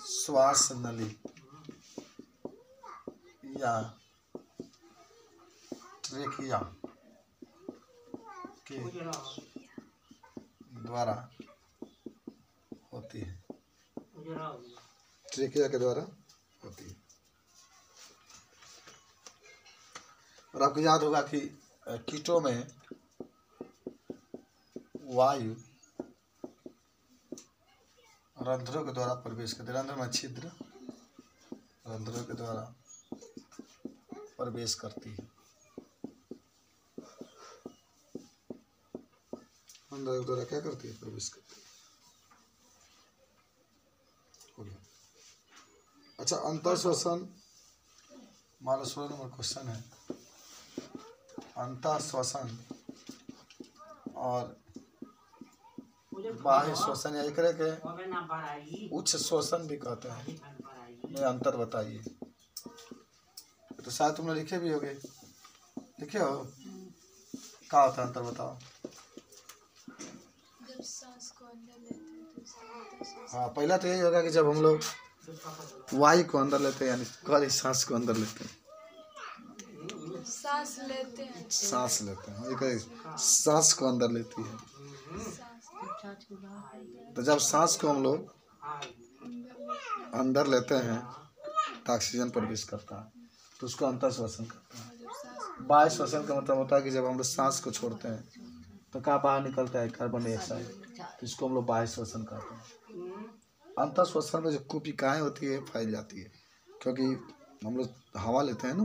श्वास नली या ट्रेकिया के द्वारा होती है, ट्रेकिया के द्वारा होती है। और आपको याद होगा कि कीटों में वायु रंध्रों के द्वारा प्रवेश करती है। रंध्र में छिद्र, रंध्रों के द्वारा प्रवेश करती है। रंध्रों के द्वारा क्या करती है? प्रवेश करती है। हो गया। अच्छा, अंतर श्वसन, मान लो 16 नंबर क्वेश्चन है, अंतर श्वसन और बाह्य श्वसन या एक के उच्च श्वसन भी कहते हैं, में अंतर बताइए। तो शायद तुमने लिखे भी होगे, लिखे हो? क्या होता है अंतर, बताओ। जब सांस को अंदर लेते हैं तो उसका अंतर श्वसन। हाँ, पहला तो यही होगा कि जब हम लोग वायु को अंदर लेते हैं, यानी खाली सांस को अंदर लेते हैं, सांस लेते हैं, सांस लेते हैं, ये कहीं सांस को अंदर लेती है। सांस तो जब सांस को हम लोग अंदर लेते हैं तो ऑक्सीजन प्रवेश करता है, तो उसको अंतर श्वसन करते हैं। जब सांस बाह्य श्वसन का मतलब होता है कि जब हम लोग सांस को छोड़ते हैं तो क्या बाहर निकलता है? कार्बन डाइऑक्साइड, तो इसको हम लोग बाह्य श्वसन कहते हैं। अंतर श्वसन में जो कुपिकाएँ होती है फैल जाती है, क्योंकि हम लोग हवा लेते हैं ना,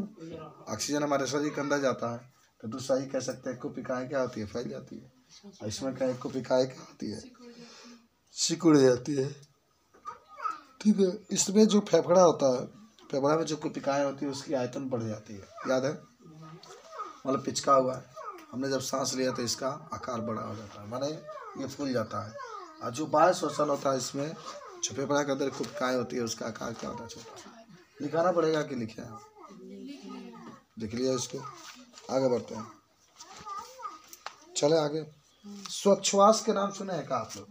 ऑक्सीजन हमारे शरीर के अंदर जाता है, तो दूसरा ही कह सकते हैं कुपिकाएँ क्या होती है? फैल जाती है। और इसमें क्या कुपिकाएँ क्या होती है? सिकुड़ जाती है। ठीक है। इसमें जो फेफड़ा होता है, फेफड़ा में जो कुपिकाएँ होती है उसकी आयतन बढ़ जाती है, याद है? मतलब पिचका हुआ है, हमने जब सांस लिया तो इसका आकार बड़ा हो जाता है, माने ये फूल जाता है। और जो बाह्य श्वसन होता है, इसमें जो फेफड़ा के अंदर कुपिकाएँ होती है उसका आकार क्या होता है? छोटा। लिखाना पड़ेगा कि लिखे हैं? लिख लिया इसको, आगे बढ़ते हैं, चले आगे। स्वच्छवास के नाम सुने हैं क्या आप लोग?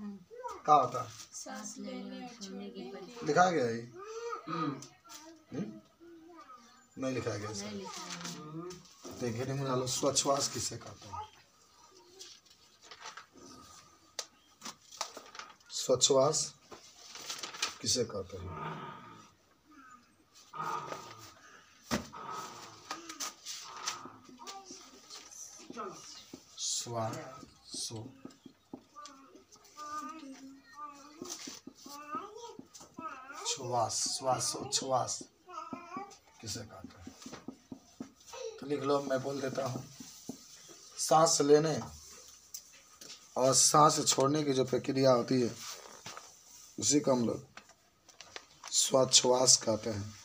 क्या होता है? सांस लेने और छोड़ने की लिखा गया है? नहीं लिखा गया इसका। देखिए नहीं मुझे स्वच्छवास किसे कहते हैं? स्वच्छवास किसे कहते हैं? श्वासोच्छ्वास किसे कहते हैं? तो लिख लो, मैं बोल देता हूँ। सांस लेने और सांस छोड़ने की जो प्रक्रिया होती है उसी को हम लोग श्वासोच्छ्वास कहते हैं।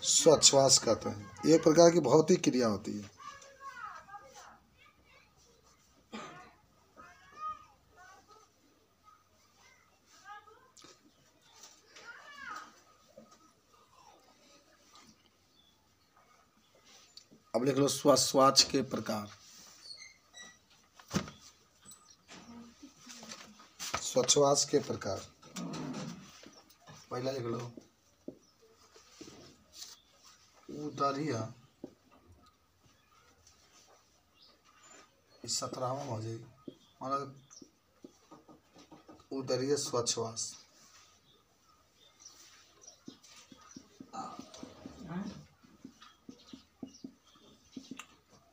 श्वासोच्छ्वास कहते हैं। एक प्रकार की भौतिक क्रिया होती है। अब लिख लो श्वास के प्रकार। श्वासोच्छ्वास के प्रकार पहला लिख लो, उदरीय, इस 17वां हो जाएगी, मतलब उदरीय श्वासोच्छ्वास।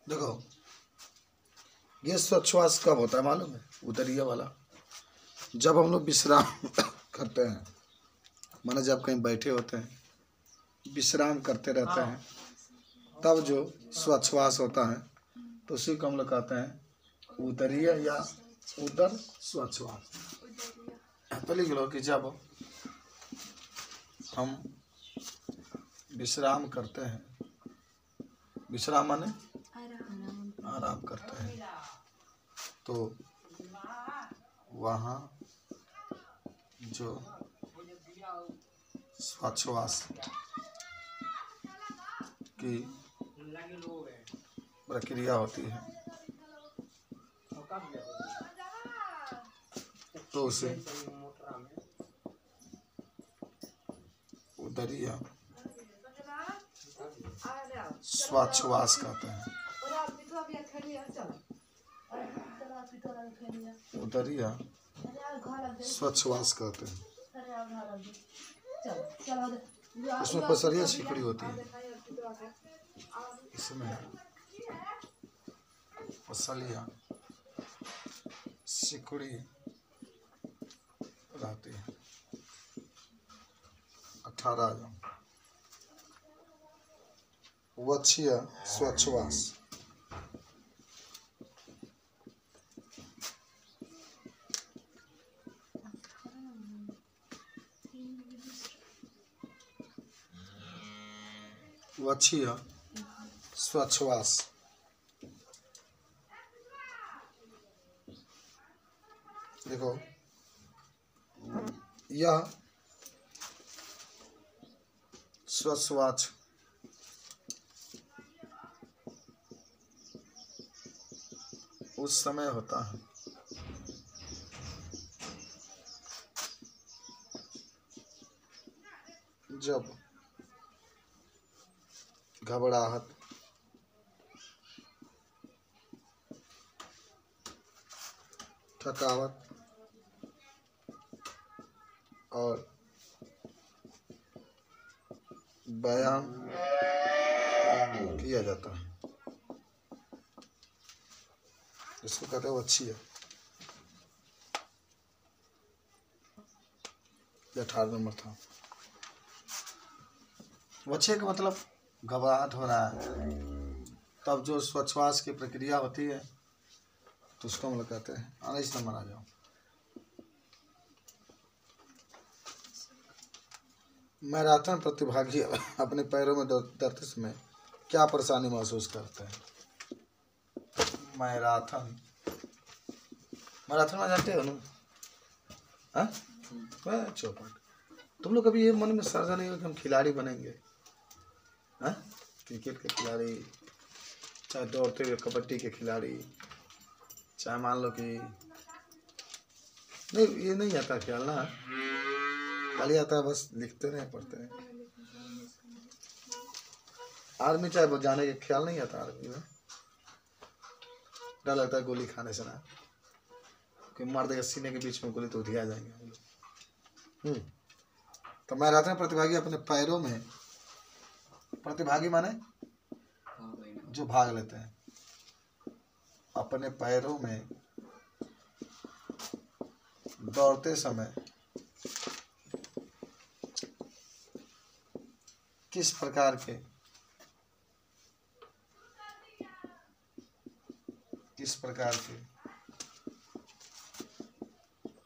देखो ये श्वासोच्छ्वास कब होता है मालूम है? उदरीय वाला जब हम लोग विश्राम करते हैं, माने जब कहीं बैठे होते हैं, विश्राम करते रहते हैं, तब जो श्वासोच्छ्वास होता है तो उसी को हम लोग कहते हैं उदरीय या उदर श्वासोच्छ्वास। तो लिख लो कि जब हम विश्राम करते हैं, विश्राम माने आराम करते हैं, तो वहाँ जो श्वासोच्छ्वास की प्रक्रिया होती है तो उसे उदरीय श्वासोच्छ्वास कहते हैं। उदरीय श्वासोच्छ्वास कहते हैं। उसमें पसरिया सिकड़ी होती है, इसमें पसलिया सिकड़ी रहती है। 18 वक्षीय स्वच्छवास। वक्षीय स्वच्छवास देखो, यह स्वच्छवाच उस समय होता है जब घबराहट, थकावट और व्यायाम किया जाता है। इसको कहते हैं वक्षीय। 18 नंबर था। वक्षीय का मतलब घबराहट हो रहा है, तब जो श्वास की प्रक्रिया होती है तो उसको हम लोग कहते हैं। 19 नंबर आ जाओ। मैराथन प्रतिभागी अपने पैरों में दौड़ते समय क्या परेशानी महसूस करते हैं? मैराथन में जानते हो ना? हाँ, चौपट। तुम लोग कभी ये मन में सर्जा नहीं हो कि हम खिलाड़ी बनेंगे? हाँ, क्रिकेट के खिलाड़ी, चाहे दौड़ते हुए कबड्डी के खिलाड़ी, चाहे मान लो कि नहीं, ये नहीं आता ख्याल ना, खाली आता है बस लिखते नहीं पढ़ते हैं। आर्मी चाहे वो जाने के ख्याल नहीं आता आर्मी में, डर लगता है गोली खाने से ना, कि मार देगा सीने के बीच में गोली तो उधिया जाएंगे हम लोग। तो मैराथन प्रतिभागी अपने पैरों में, प्रतिभागी माने जो भाग लेते हैं, अपने पैरों में दौड़ते समय किस प्रकार के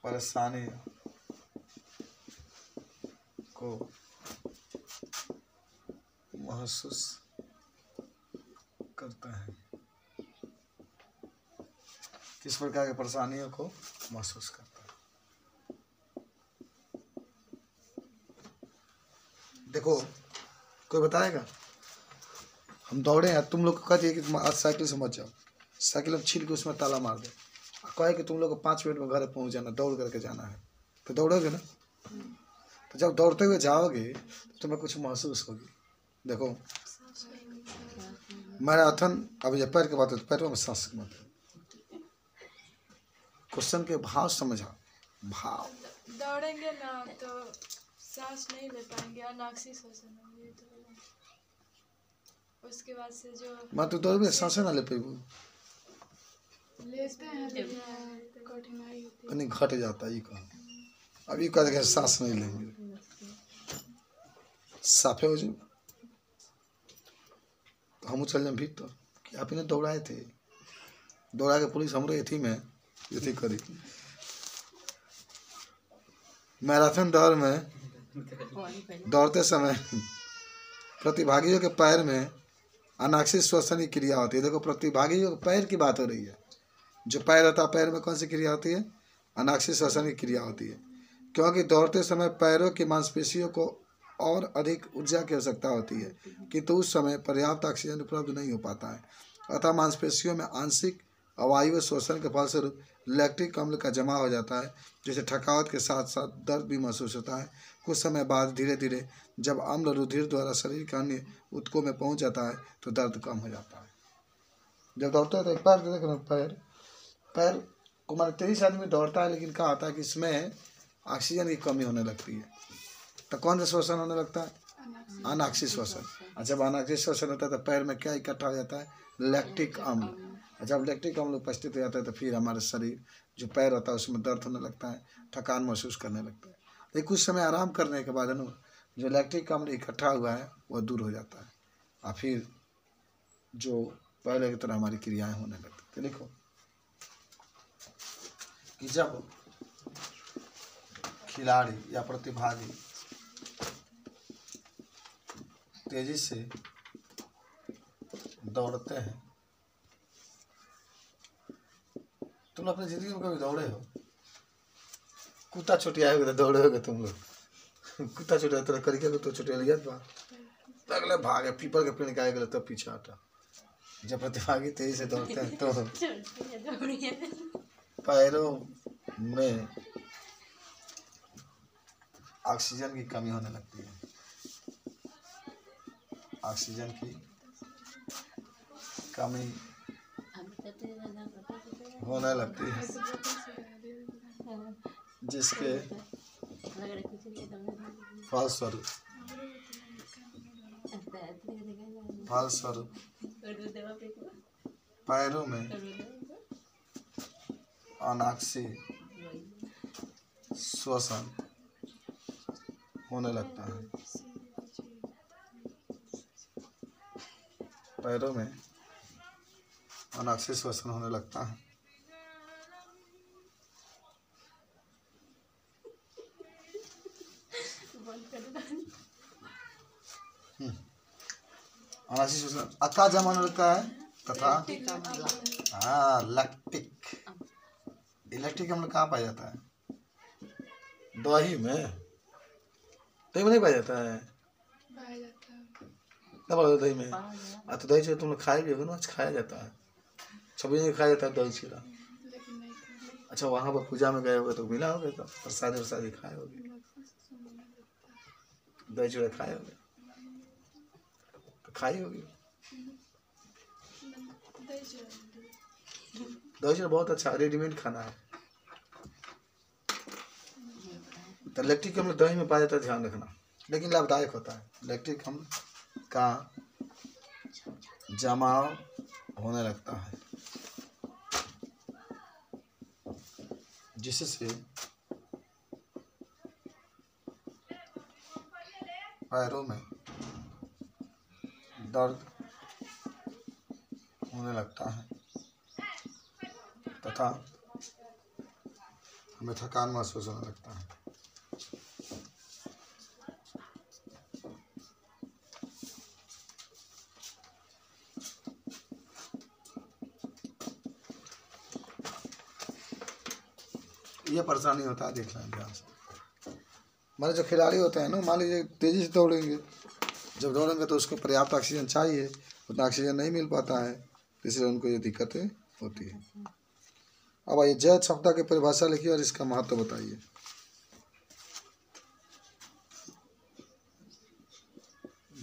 परेशानी को महसूस करता है, किस प्रकार की परेशानियों को महसूस करता है। देखो, कोई बताएगा? हम दौड़े हैं, तुम लोग को कहते हैं कि आज साइकिल से मत जाओ, साइकिल अब छील के उसमें ताला मार दे, कहे कि तुम लोग को 5 मिनट में घर पहुंच जाना, दौड़ करके जाना है, तो दौड़ोगे ना? तो जब दौड़ते हुए जाओगे तो तुम्हें कुछ महसूस होगी। देखो, मैराथन, अब ये पैर के बात है तो पैरों में सांस मत, क्वेश्चन के भाव समझा, भाव। दौड़ेंगे ना तो सांस नहीं ले पाएंगे, अनाक्सी श्वसन होंगे, तो उसके बाद से जो मैं तो दौड़ में सांस ना ले पाएगी, लेते हैं कठिनाई होती है, नहीं घट जाता है। अभी कह देंगे सांस नहीं लेंगे, साफे हो जाए तो हम चल जाए भीतर कि आप इन्हें दौड़ाए थे, दौड़ा के पुलिस हमरे एथी में एथी करी। मैराथन दौड़ में दौड़ते समय प्रतिभागियों के पैर में अनाक्षी श्वसन की क्रिया होती है। देखो, प्रतिभागियों के पैर की बात हो रही है, जो पैर होता है पैर में कौन सी क्रिया होती है? अनाक्षी श्वसन की क्रिया होती है, क्योंकि दौड़ते समय पैरों की मांसपेशियों को और अधिक ऊर्जा की आवश्यकता होती है, किंतु उस समय पर्याप्त ऑक्सीजन उपलब्ध नहीं हो पाता है, अतः मांसपेशियों में आंशिक अवायवीय शोषण के फलस्वरूप लैक्टिक अम्ल का जमा हो जाता है, जिससे थकावट के साथ साथ दर्द भी महसूस होता है। कुछ समय बाद धीरे धीरे जब अम्ल रुधिर द्वारा शरीर के अन्य ऊतकों में पहुंच जाता है तो दर्द कम हो जाता है। जब दौड़ता है तो एक पैर देखना, पैर को माने 23 आदमी दौड़ता है, लेकिन क्या होता है कि इसमें ऑक्सीजन की कमी होने लगती है। तो कौन सा श्वसन होने लगता है? अनाक्षी श्वसन। और जब अनाक्षी श्वसन होता है तो पैर में क्या इकट्ठा हो जाता है? लैक्टिक अम्ल। और जब लैक्टिक अम्ल उपस्थित हो जाता है तो फिर हमारे शरीर जो पैर होता है उसमें दर्द होने लगता है, थकान महसूस करने लगता है। लेकिन कुछ समय आराम करने के बाद है ना, जो लैक्टिक अम्ल इकट्ठा हुआ है वह दूर हो जाता है और फिर जो पहले की तरह हमारी क्रियाएं होने लगती है। देखो कि जब खिलाड़ी या प्रतिभागी तेजी से दौड़ते हैं, तुम अपनी जिंदगी में कभी दौड़े हो? कुत्ता छुटिया होगा तो दौड़े होगे तुम लोग। कुत्ता छुटिया तरह करके तो छुटिया लिया बा अगले भागे पीपल के पेड़ का गए तब पीछे हटा। जब प्रतिभागी तेजी से दौड़ते हैं तो पैरों में ऑक्सीजन की कमी होने लगती है। ऑक्सीजन की कमी होने लगती है जिसके फलस्वरूप पैरों में अनाक्षी श्वसन होने लगता है। पैरों में अनाक्षी श्वसन होने लगता है। अनाक्षी श्वसन अका जमा लगता है तथा लैक्टिक इलेक्ट्रिक अम्ल कहाँ पाया जाता है? दही में। दही में नहीं पाया जाता है? क्या बोला दही में? तो दही चूड़ा तुम लोग खाए भी होगे ना, खाया जाता है। 26 में खाया जाता है दही चूड़ा। अच्छा वहाँ पर पूजा में गए होगे तो मिला होगा, तो प्रसाद वरसादी खाए होगे, दही चूड़ा खाए होगे, तो खाई होगी। दही चूड़ा बहुत अच्छा रेडीमेड खाना है। तो लैक्टिक अम्ल दही में पाया जाता है, ध्यान रखना, लेकिन लाभदायक होता है। लैक्टिक अम्ल का जमाव होने लगता है जिससे पैरों में दर्द होने लगता है तथा हमें थकान महसूस होने लगता है। ये परेशानी होता है, देख लें ध्यान से। हमारे जो खिलाड़ी होते हैं ना, मान लीजिए तेजी से दौड़ेंगे, जब दौड़ेंगे तो उसको पर्याप्त ऑक्सीजन चाहिए, उतना ऑक्सीजन नहीं मिल पाता है, इसलिए उनको ये दिक्कतें होती है। अब आइए जय क्षमता की परिभाषा लिखिए और इसका महत्व बताइए।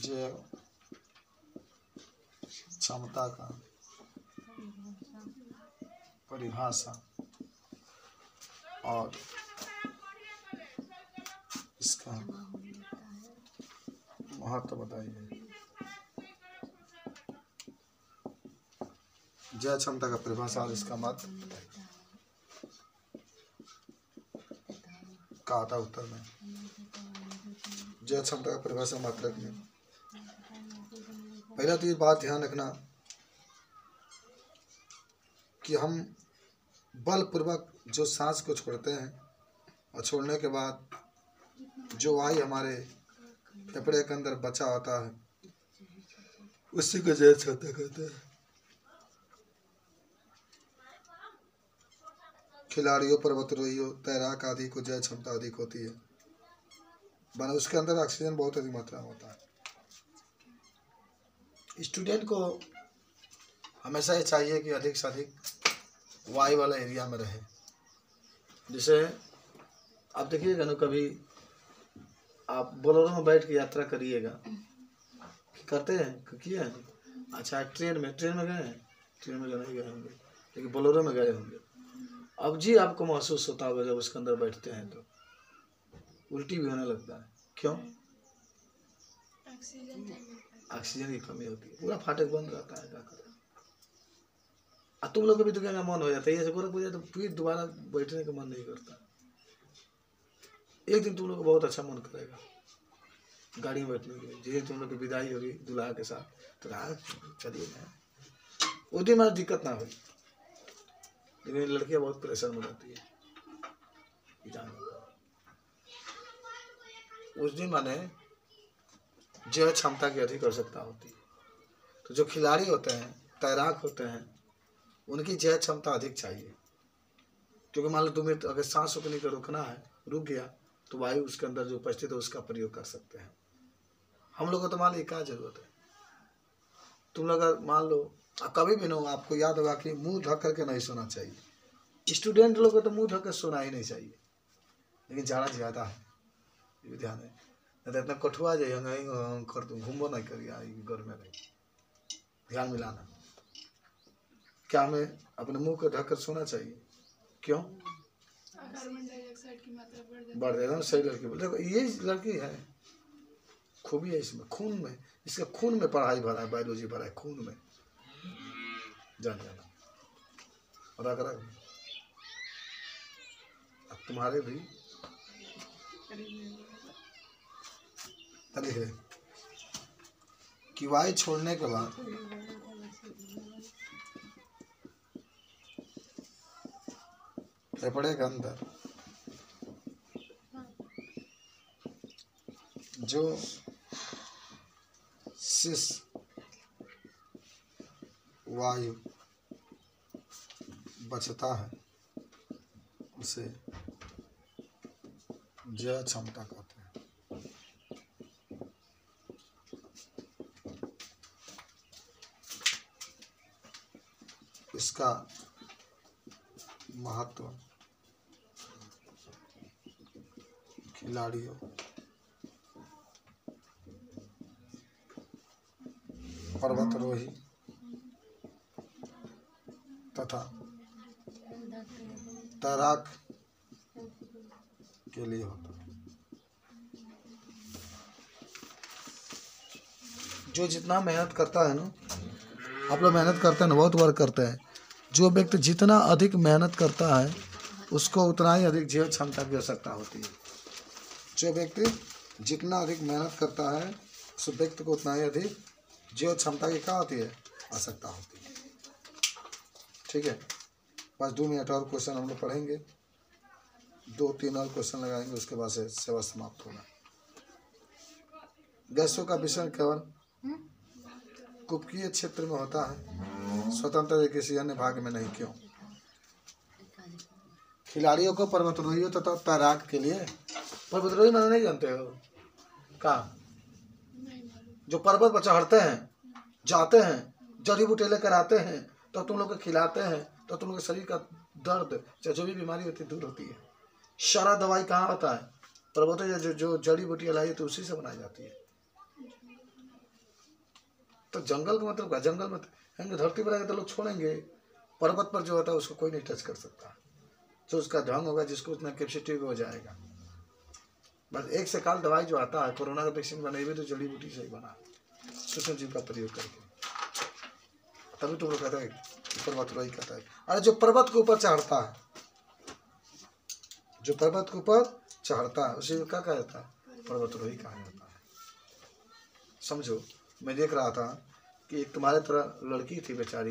जय क्षमता का परिभाषा और इसका महत्व बताइए। जय क्षमता का परिभाषा और इसका महत्व कहा था उत्तर में। जय क्षमता का परिभाषा मात्रक में पहला तो ये बात ध्यान रखना कि हम बलपूर्वक जो सांस को छोड़ते हैं और छोड़ने के बाद जो वायु हमारे फेफड़े के अंदर बचा होता है उसी को जय क्षमता कहते हैं। खिलाड़ियों, पर्वतारोहियों, तैराक आदि को जय क्षमता अधिक होती है, बना उसके अंदर ऑक्सीजन बहुत अधिक मात्रा में होता है। स्टूडेंट को हमेशा ये चाहिए कि अधिक से अधिक वायु वाला एरिया में रहे। जैसे आप देखिएगा ना, कभी आप बोलेरो में बैठ के यात्रा करिएगा, करते हैं, किए हैं? अच्छा ट्रेन में गए हैं? ट्रेन में नहीं गए होंगे, लेकिन बोलेरो में गए होंगे। अब जी आपको महसूस होता होगा जब उसके अंदर बैठते हैं तो उल्टी भी होने लगता है। क्यों? ऑक्सीजन नहीं मिल पाती। ऑक्सीजन की कमी होती है, पूरा फाटक बंद रहता है, क्या करें। और तुम लोग का भी तो क्या मन हो जाता है, ऐसे गोरखपुर जाए तो फिर दोबारा बैठने का मन नहीं करता। एक दिन तुम लोग को बहुत अच्छा मन करेगा गाड़ी में बैठने के लिए, जिस दिन तुम लोग की विदाई होगी दूल्हा के साथ, तो चलिए ना, उस दिन हमारी दिक्कत ना हो। लेकिन लड़कियां बहुत प्रेशर में रहती है, उस दिन माने जो क्षमता की अधिक आवश्यकता होती है। तो जो खिलाड़ी होते हैं, तैराक होते हैं, उनकी जय क्षमता अधिक चाहिए, क्योंकि मान लो तुम्हें अगर सांस रोकने का रोकना है, रुक गया तो वायु उसके अंदर जो उपस्थित है उसका प्रयोग कर सकते हैं। हम लोग को तो मान लो क्या जरूरत है, तुम लोग अगर मान लो कभी भी ना हो, आपको याद होगा कि मुंह ढक करके नहीं सोना चाहिए। स्टूडेंट लोग को तो मुंह ढक कर सोना ही नहीं चाहिए, लेकिन जाड़ा ज्यादा है, ये भी ध्यान है। नहीं तो इतना कठुआ जाइए कर तुम घूमो नहीं करिए घर में रही, ध्यान मिलाना। क्या हमें अपने मुंह को ढक कर सोना चाहिए? क्यों? कार्बन डाइऑक्साइड की मात्रा बढ़ जाएगा ना। सही लड़की बोल, देखो ये लड़की है, खूबी है इसमें, खून में, इसके खून में पढ़ाई भरा है, बायोलॉजी भरा है खून में, जान जाना। और अगर अब तुम्हारे भी है कि वायु छोड़ने के बाद फेफड़े के अंदर जो शिश वायु बचता है उसे जय क्षमता कहते हैं। इसका महत्व खिलाड़ियों, पर्वतारोही तथा तैराक के लिए होता है। जो जितना मेहनत करता है ना, आप लोग मेहनत करते हैं ना, बहुत वर्क करते हैं, जो व्यक्ति जितना अधिक मेहनत करता है उसको उतना ही अधिक जीव क्षमता की आवश्यकता होती है। जो व्यक्ति जितना अधिक मेहनत करता है उस व्यक्ति को उतना ही अधिक जीव क्षमता की क्या होती है, आवश्यकता होती है। ठीक है, बस 2 मिनट और क्वेश्चन हम लोग पढ़ेंगे, 2-3 और क्वेश्चन लगाएंगे, उसके बाद से सेवा समाप्त होगा। गैसों का विषय केवल कुपकीय क्षेत्र में होता है, स्वतंत्र किसी अन्य भाग में नहीं। क्यों? खिलाड़ियों को, पर्वतारोहियों तथा तैराक के लिए, पर्वतारोही मैंने नहीं जानते हो का, जो पर्वत पर चढ़ते हैं, जाते हैं, जड़ी बूटी लेकर आते हैं, तो तुम लोग को खिलाते हैं, तो तुम लोग के शरीर का दर्द चाहे जो भी बीमारी होती है दूर होती है। सारा दवाई कहाँ होता है? पर्वतों जो जड़ी बूटी लाई तो उसी से बनाई जाती है। तो जंगल का मतलब क्या? जंगल में हम धरती पर आएंगे तो लोग छोड़ेंगे, पर्वत पर जो होता है उसको कोई नहीं टच कर सकता, जो उसका ढंग होगा, जिसको उतना कैपेसिटी हो जाएगा। बस 1 से काल दवाई जो आता है, कोरोना का वैक्सीन बना भी तो जड़ी बूटी से ही बना, सूक्ष्म जीव का प्रयोग करके, तभी तो वो कहता है पर्वतारोही कहता है। अरे जो पर्वत के ऊपर चढ़ता है, जो पर्वत के ऊपर चढ़ता है उसे क्या कहा जाता है? पर्वतारोही कहा जाता है। समझो, मैं देख रहा था कि एक तुम्हारे तरह लड़की थी बेचारी,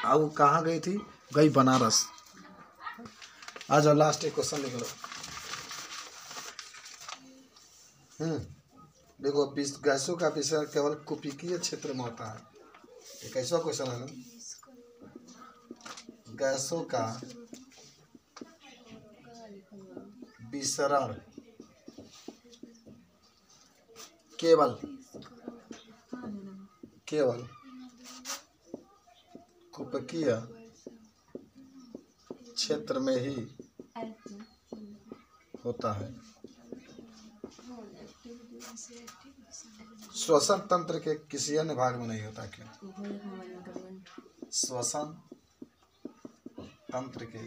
अब वो कहाँ गई थी? गई बनारस। आज लास्ट एक क्वेश्चन लिख लो। देखो, गैसों का विषय केवल कुपिकीय क्षेत्र में होता है। ये कैसा क्वेश्चन है ना? गैसों का विसरण केवल कुपिकीय क्षेत्र में ही होता है। श्वसन तंत्र के किसी अन्य भाग में नहीं होता। क्यों? श्वसन तंत्र के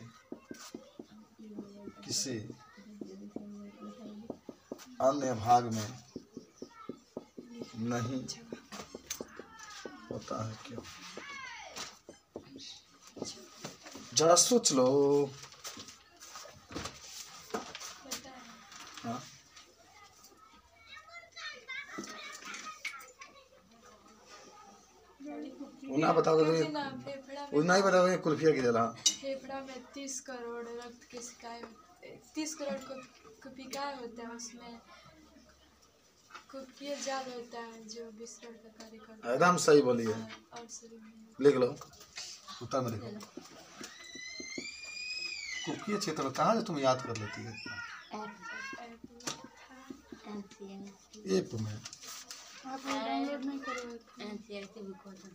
किसी अन्य भाग में नहीं होता है क्यों? जरा सोच लो। पता है। हाँ? उन्हें बताओगे क्योंकि तो ना फेफड़ा में उन्हें ही बताओगे कुल्फिया की जला। फेफड़ा में 30 करोड़ रक्त के शिकाय 30 करोड़ को पिकाय होता है, उसमें कुपिया जाल होता है जो विसरण का कार्य करता है एकदम सही बोलिए। और शरीर में लिख लो, उत्तर में लिखो। कुकीय क्षेत्र में कहाँ से तुम याद कर लेती है? एप में। आप डाउनलोड नहीं करोगे। एनसीईआरटी बुक होता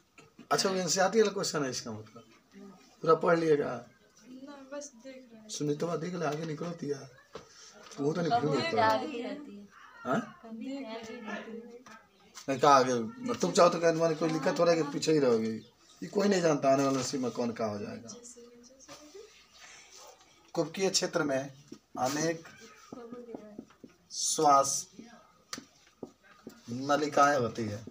अच्छा, वो एनसीईआरटी वाला क्वेश्चन है इसका मतलब? पूरा पढ़ लिएगा? ना बस देख रहे हैं। सुनी तो देख ले, आगे निकलती है वो तो निकल है नहीं आगे रहती है हाँ? कभी आगे रहती है नहीं कहा आगे तुम चाहो तो कहने वाले कोई दिक्कत हो रहा है कि पीछे ही रहोगे। ये कोई नहीं जानता आने वाले नसीब में कौन कहा हो जाएगा। कुपकीय क्षेत्र में अनेक श्वास नलिकाएं होती है।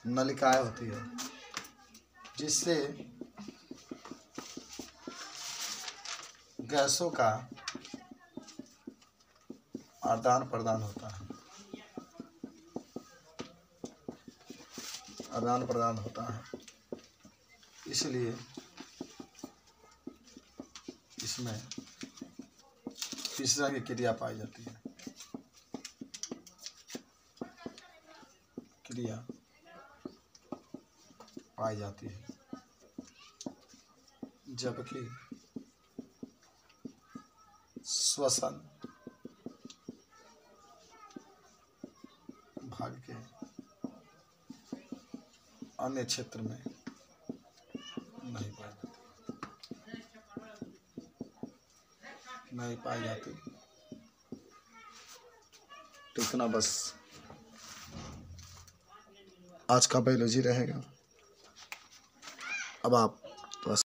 नलिकाएं होती है जिससे गैसों का आदान प्रदान होता है। आदान प्रदान होता है, इसलिए इसमें तीसरा की क्रिया पाई जाती है। क्रिया पाई जाती है जबकि श्वसन भाग के अन्य क्षेत्र में नहीं पाई जाती। नहीं पाई जाती। तो इतना बस आज का बायोलॉजी रहेगा। अब आप